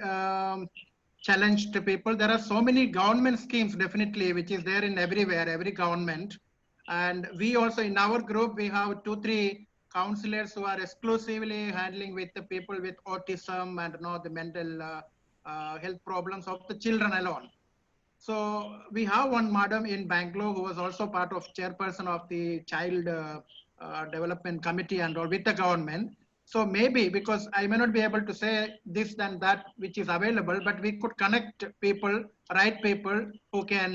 challenged people, there are so many government schemes, definitely, which is there in everywhere, every government. And we also, in our group, we have 2-3 counselors who are exclusively handling with the people with autism and the mental health problems of the children alone. So we have one madam in Bangalore who was also part of chairperson of the child development committee and all with the government. So maybe, because I may not be able to say this and that which is available, but we could connect people, right people who can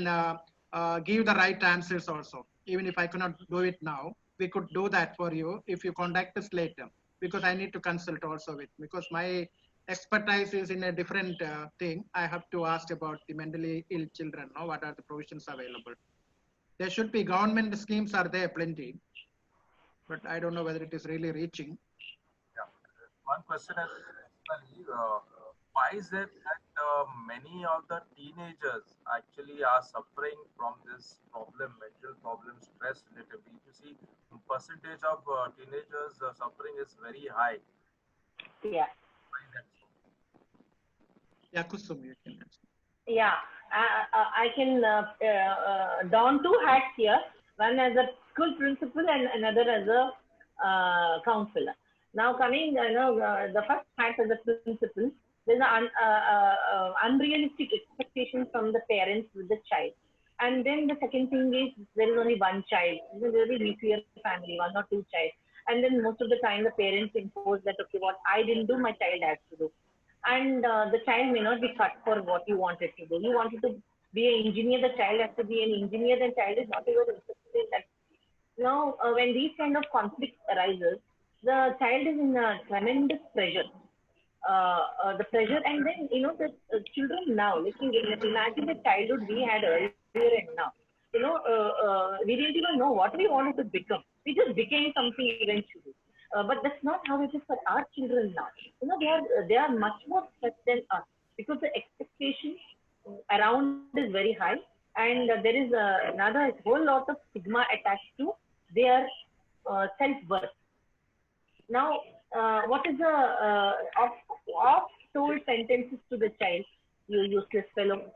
give the right answers also. Even if I cannot do it now, we could do that for you if you contact us later. because I need to consult also with, because my expertise is in a different thing. I have to ask about the mentally ill children. No, what are the provisions available? There should be government schemes are there plenty, but I don't know whether it is really reaching. Yeah. One question is, why is it that many of the teenagers actually are suffering from this problem, mental problem, stress relatively? You see, percentage of teenagers suffering is very high. Yeah. Why is that so? Yeah, Kusum, you can answer. Yeah, I can don two hats here. One as a school principal and another as a counselor. Now coming, the first hat as a principal, there's an unrealistic expectation from the parents with the child. And then the second thing is there is only one child. It's a very nuclear family, one or two child. And then most of the time the parents impose that, okay, what I didn't do, my child has to do. And the child may not be cut for what you wanted to do. You wanted to be an engineer, the child has to be an engineer, the child is not even interested in that. Now, when these kind of conflicts arises, the child is in a tremendous pressure. The pressure, and then, the children now, imagine the childhood we had earlier and now. We didn't even know what we wanted to become. We just became something eventually. But that's not how it is for our children now. They are much more stressed than us because the expectation around is very high, and there is another whole lot of stigma attached to their self-worth. Now, what is the oft-told sentences to the child? You useless fellow.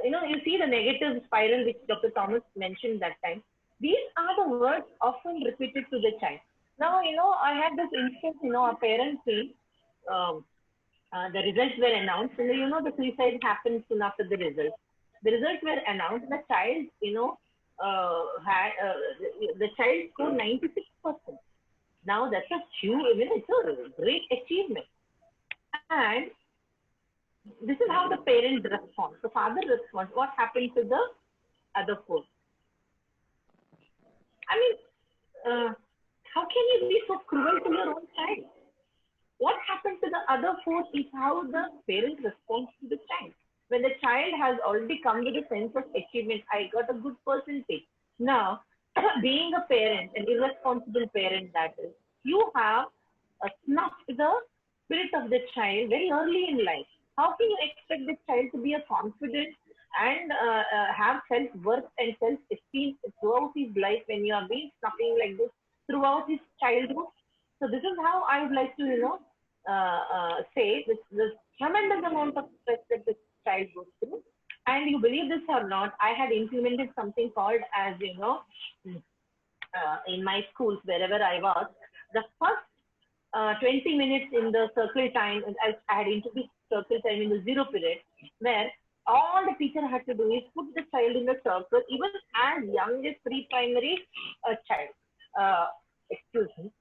You see the negative spiral which Dr. Thomas mentioned that time. These are the words often repeated to the child. Now, I had this instance, a parent saying, the results were announced, and the suicide happened soon after the results. The results were announced, the child, the child scored 96%. Now, that's a huge, it's a great achievement. And this is how the parent responds. The father responds. What happened to the other four? I mean, how can you be so cruel to your own child? What happened to the other four is how the parent responds to the child. When the child has already come with a sense of achievement, I got a good percentage. Now, being a parent, an irresponsible parent that is, you have snuffed the spirit of the child very early in life. How can you expect the child to be a confident and have self-worth and self-esteem throughout his life when you are being snuffing like this throughout his childhood? So this is how I would like to, say this tremendous amount of stress that this child goes through. And you believe this or not, I had implemented something called as, in my schools, wherever I was, the first 20 minutes in the circle time, I had introduced circle time in the zero period, where all the teacher had to do is put the child in the circle, even as young as pre-primary child. Excuse me.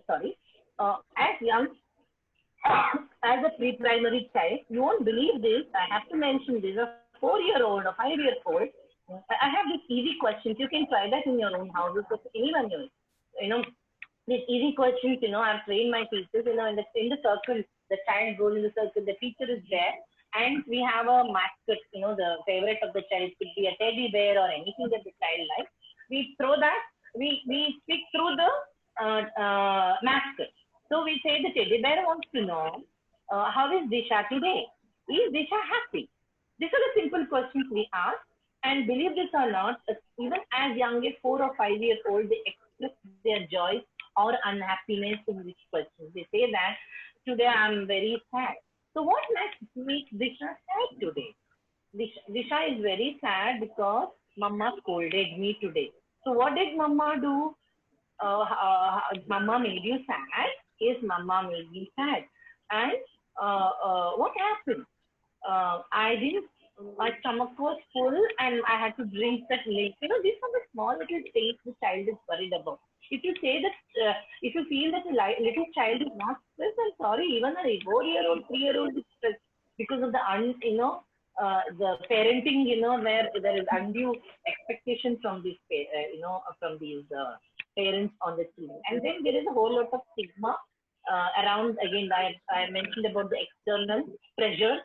Sorry. As young as a pre-primary child, you won't believe this. I have to mention this. A 4-year-old, a 5-year-old. I have these easy questions. You can try that in your own houses. Because anyone these easy questions. I've trained my teachers. In the circle, the child goes in the circle. The teacher is there, and we have a mascot. The favorite of the child could be a teddy bear or anything that the child likes. We throw that. We speak through the mascot. So we say the teddy bear wants to know how is Disha today? Is Disha happy? These are the simple questions we ask. And believe this or not, even as young as 4 or 5 years old, they express their joy or unhappiness in these questions. They say that today I'm very sad. So what makes Disha sad today? Disha is very sad because Mama scolded me today. So what did Mama do? Mama made you sad? Yes, Mama made me sad. And what happened? My stomach was full and I had to drink that milk. These are the small little things the child is worried about. If you say that, if you feel that a little child is not stressed, I'm sorry, even a 4-year-old, 3-year-old is stressed because of the the parenting, where there is undue expectation from these, from these parents on the children. And then there is a whole lot of stigma around, again, I mentioned about the external pressure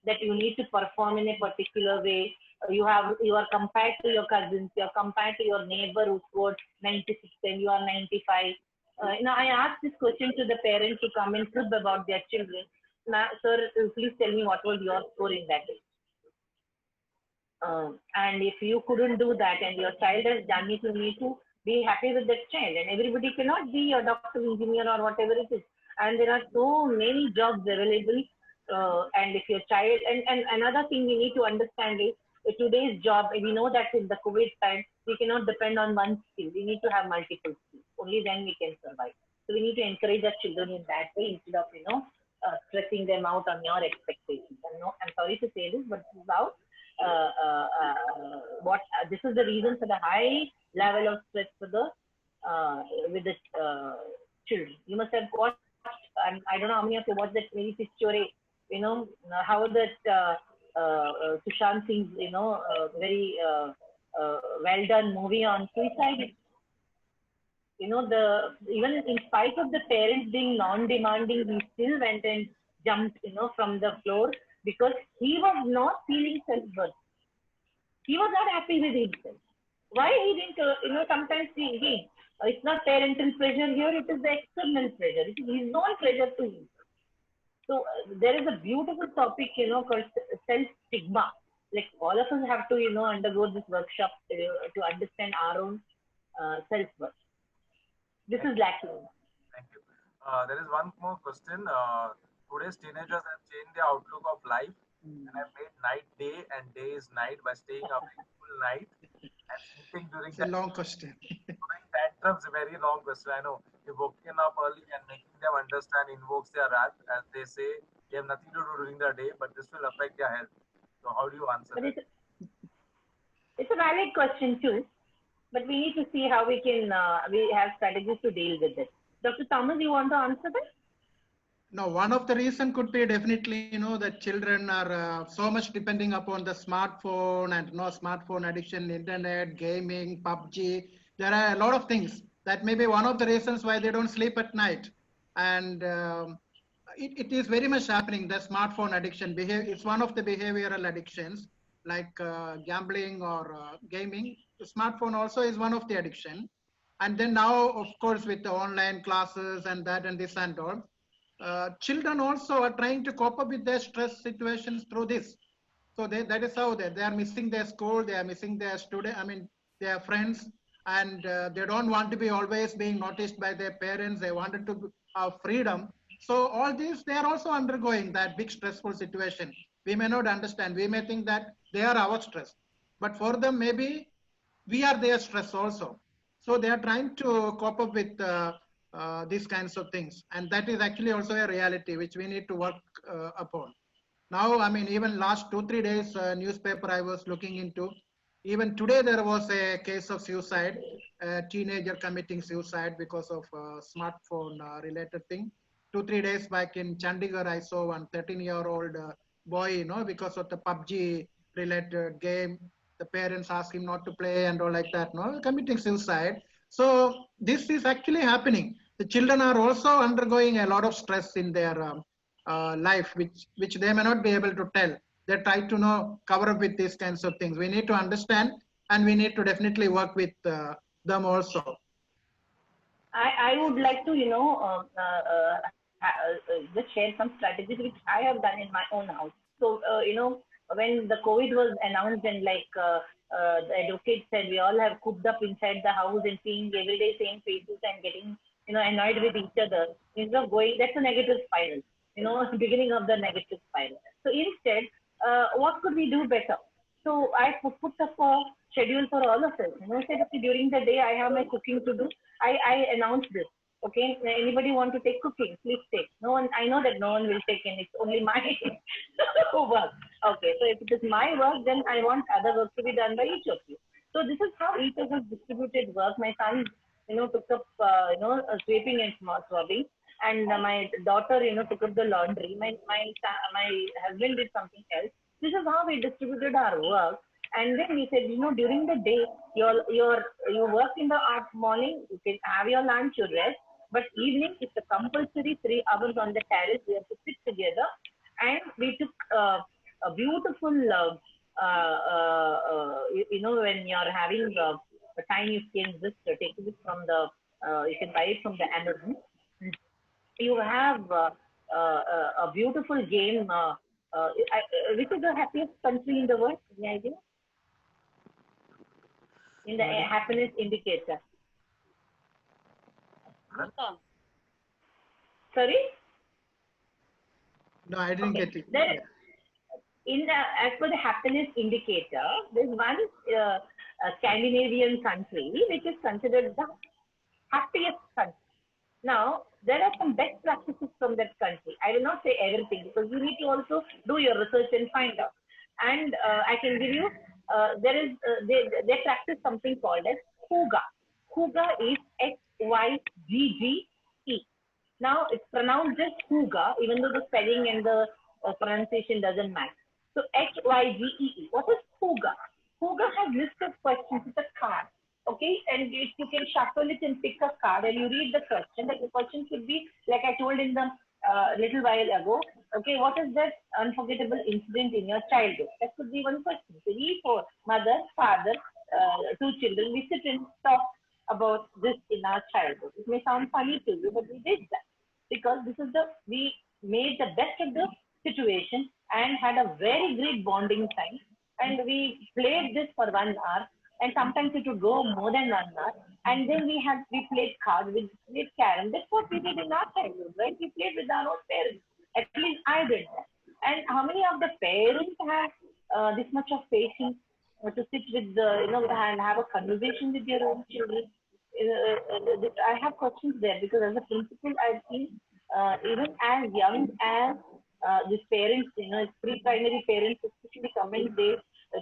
that you need to perform in a particular way. You are compared to your cousins, you are compared to your neighbor who scored 96 and you are 95. I asked this question to the parents who come and crib about their children. Sir, please tell me what was your score in that day. And if you couldn't do that and your child has done it, you need to be happy with that child. And everybody cannot be a doctor, engineer, or whatever it is. And there are so many jobs available. And if your child, and another thing we need to understand is today's job, we know that in the COVID time, we cannot depend on one skill. We need to have multiple skills. Only then we can survive. So we need to encourage our children in that way instead of, stressing them out on your expectations. I'm sorry to say this, but this is how this is the reason for the high level of stress for the with the children. You must have watched, I don't know how many of you watched that movie Pichore, how that Sushant Singh's, very well done movie on suicide. Even in spite of the parents being non-demanding, he still went and jumped, from the floor because he was not feeling self-worth. He was not happy with himself. Why he didn't, sometimes it's not parental pressure here, it is the external pressure. It is his own pressure to him. So there is a beautiful topic, called self-stigma. Like all of us have to, undergo this workshop to understand our own self-worth. This is lacking. Thank you. There is one more question. Today's teenagers have changed their outlook of life and have made night day and day is night by staying up full night and sleeping during It's a long question. tantrums. A very long question. I know you've woken up early and making them understand invokes their wrath, as they say they have nothing to do during the day, but this will affect their health. So how do you answer that? It's a valid question too. But we need to see how we can, we have strategies to deal with it. Dr. Thomas, you want to answer that? No, one of the reason could be definitely, that children are so much depending upon the smartphone and smartphone addiction, internet, gaming, PUBG. There are a lot of things that may be one of the reasons why they don't sleep at night. And it is very much happening. The smartphone addiction it's one of the behavioral addictions like gambling or gaming. The smartphone also is one of the addiction. And then now, of course, with the online classes and that and this and all, children also are trying to cope up with their stress situations through this. So that is how they are missing their school, they are missing their their friends, and they don't want to be always being noticed by their parents. They wanted to have freedom. So all these, they are also undergoing that big stressful situation. We may not understand. We may think that they are our stress, but for them, maybe we are their stress also. So they are trying to cope up with these kinds of things. And that is actually also a reality which we need to work upon. Now, even last 2-3 days, newspaper I was looking into, even today there was a case of suicide, a teenager committing suicide because of smartphone related thing. 2-3 days back in Chandigarh, I saw one 13-year-old boy, because of the PUBG related game. The parents asked him not to play and all like that, committing suicide. So this is actually happening. The children are also undergoing a lot of stress in their life, which they may not be able to tell. They try to cover up with these kinds of things. We need to understand, and we need to definitely work with them also. I would like to, just share some strategies which I have done in my own house. So, when the COVID was announced and the advocate said we all have cooped up inside the house and seeing everyday same faces and getting, annoyed with each other, instead of going, that's a negative spiral, beginning of the negative spiral. So instead, what could we do better? So I put up a schedule for all of us. Said, okay, during the day I have my cooking to do. I announced this. Okay, anybody want to take cooking? Please take. No one. I know that no one will take, and it's only my work. Okay, so if it is my work, then I want other work to be done by each of you. So this is how each of us distributed work. My son, took up, sweeping and swabbing, and my daughter, took up the laundry. My husband did something else. This is how we distributed our work. And then we said, during the day, you work in the morning, you can have your lunch, you rest. But evening, it's a compulsory 3 hours on the terrace. We have to sit together. And we took a beautiful, when you're having a time, you can just take it from you can buy it from the Amazon. You have a beautiful game. Which is the happiest country in the world? Any idea? In the happiness indicator. Sorry? No, I didn't get it. There, as per the happiness indicator, there's one Scandinavian country which is considered the happiest country. Now, there are some best practices from that country. I will not say everything because you need to also do your research and find out. And I can give you, they practice something called as Hygge. Hygge is Hygge. Now, it's pronounced just Hygge, even though the spelling and the pronunciation doesn't match. So, Hygge. What is Hygge? Hygge has list of questions. It's a card. Okay, and you can shuffle it and pick a card and you read the question. The question should be, like I told in the little while ago, okay, what is that unforgettable incident in your childhood? That could be one question. So we four, mother, father, 2 children, we sit and talk about this in our childhood. It may sound funny to you, but we did that because we made the best of the situation and had a very great bonding time. And we played this for 1 hour. And sometimes it would go more than 1 hour. And then we played cards, we played carom. That's what we did in our childhood, right? We played with our own parents. At least I did that. And how many of the parents have this much of patience to sit with and have a conversation with their own children? I have questions there because as a principal, I've seen even as young as these parents, pre-primary parents, especially comment, they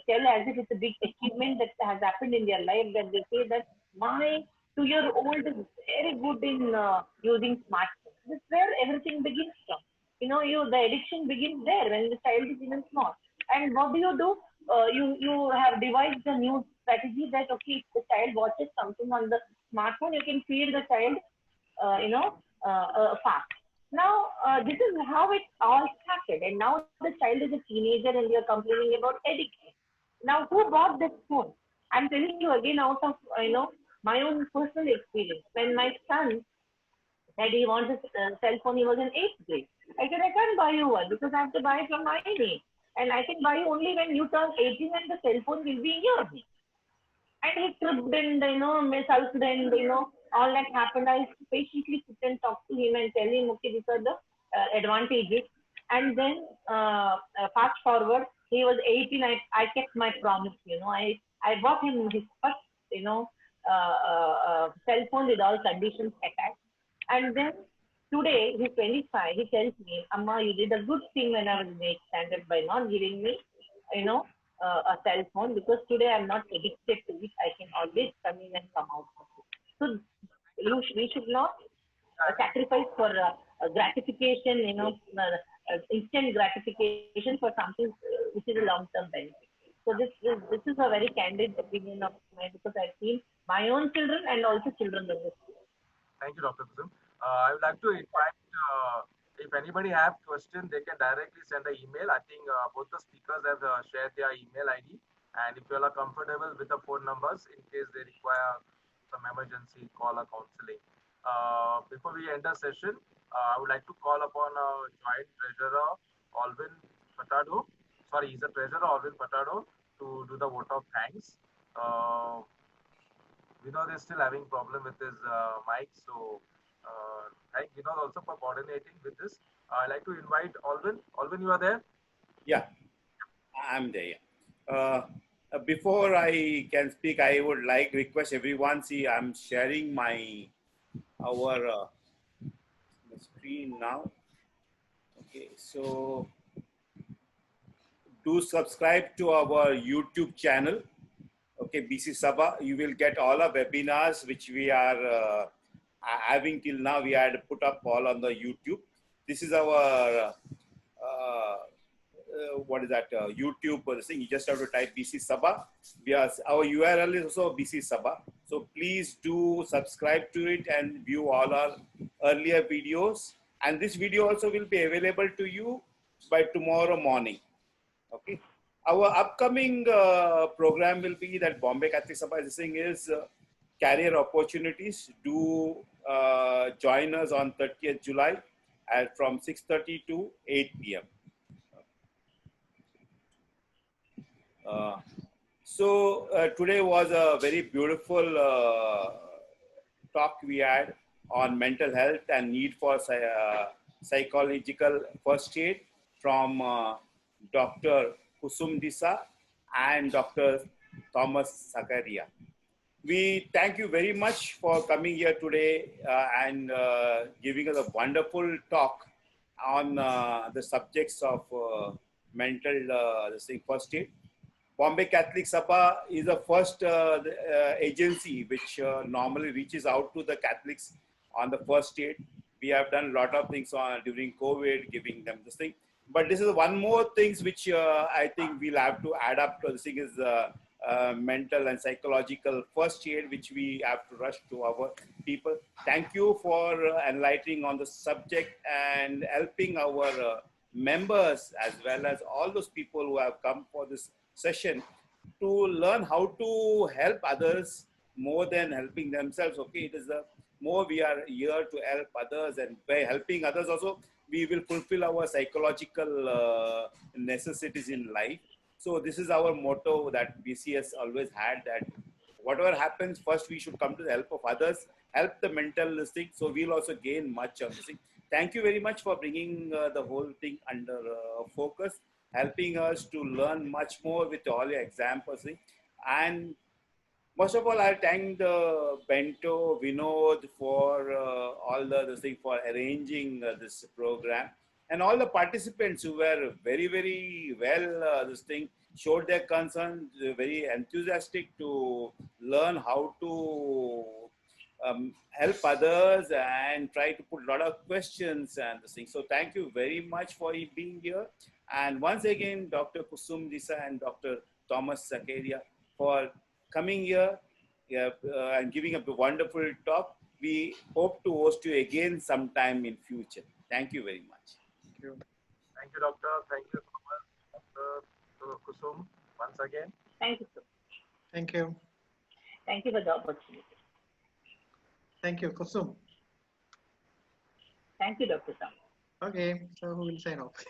tell as if it's a big achievement that has happened in their life, that they say that my 2-year-old is very good in using smartphones. This is where everything begins from. The addiction begins there when the child is even small. And what do? You have devised a new strategy that, okay, if the child watches something on the smartphone, you can feed the child, fast. Now, this is how it all started. And now the child is a teenager and we are complaining about addiction. Now, who bought this phone? I'm telling you again out of, my own personal experience. When my son said he wants a cell phone, he was in 8th grade. I said, I can't buy you one because I have to buy it from my name. And I can buy you only when you turn 18 and the cell phone will be in your name. And he tripped and, sulked and, all that happened. I patiently sit and talk to him and tell him, okay, these are the advantages. And then fast forward, he was 18. I kept my promise. I bought him his first, cell phone with all conditions attached. And then today he's 25. He tells me, Amma, you did a good thing when I was in 8th standard by not giving me, a cell phone, because today I'm not addicted to it. I can always come in and come out of it. So we should not sacrifice for gratification, instant gratification for something which is a long-term benefit. So this is a very candid opinion of mine because I've seen my own children and also children in this school. Thank you, Dr. Kusum. I would like to invite, if anybody have questions, they can directly send an email. I think both the speakers have shared their email ID. And if you all are comfortable with the phone numbers, in case they require some emergency call or counseling. Before we end the session, I would like to call upon Joint Treasurer Alvin Patado. Sorry, he's the Treasurer Alvin Patado to do the vote of thanks. Vinod is still having problem with his mic, so thank Vinod also for coordinating with this. I'd like to invite Alvin. Alvin, you are there? Yeah, I'm there. Before I can speak, I would like request everyone. See, I'm sharing our screen now. Okay, so do subscribe to our YouTube channel. Okay, BC Sabha. You will get all our webinars which we are having till now. We had put up all on the YouTube. This is our what is that, YouTube or the thing. You just have to type BC Sabha. Our URL is also BC Sabha. So please do subscribe to it and view all our earlier videos. And this video also will be available to you by tomorrow morning. Okay. Our upcoming program will be that Bombay Catholic Sabha is career opportunities. Do join us on 30th July from 6:30 to 8 p.m. Today was a very beautiful talk we had on mental health and need for psychological first aid from Dr. Kusum Desa and Dr. Thomas Zakaria. We thank you very much for coming here today and giving us a wonderful talk on the subjects of mental first aid. Bombay Catholic Sabha is the first agency which normally reaches out to the Catholics on the first aid. We have done a lot of things during COVID, giving them this thing. But this is one more things which I think we'll have to add up to. This thing is mental and psychological first aid, which we have to rush to our people. Thank you for enlightening on the subject and helping our members as well as all those people who have come for this session to learn how to help others more than helping themselves. Okay, it is the more we are here to help others, and by helping others also we will fulfill our psychological necessities in life. So this is our motto that BCS always had, that whatever happens, first we should come to the help of others, help the mental thing, so we'll also gain much of this thing. Thank you very much for bringing the whole thing under focus, helping us to learn much more with all your examples. And most of all, I thank Bento, Vinod for all the thing for arranging this program, and all the participants who were very, very well showed their concern, very enthusiastic to learn how to help others and try to put a lot of questions and this thing. So thank you very much for being here. And once again, Dr. Kusum Desa and Dr. Thomas Zakaria for coming here and giving a wonderful talk. We hope to host you again sometime in future. Thank you very much. Thank you. Thank you, Doctor. Thank you, Thomas, Dr. Kusum, once again. Thank you so much. Thank you. Thank you for the opportunity. Thank you, Kusum. Thank you, Dr. Sam. Okay, so who will sign off?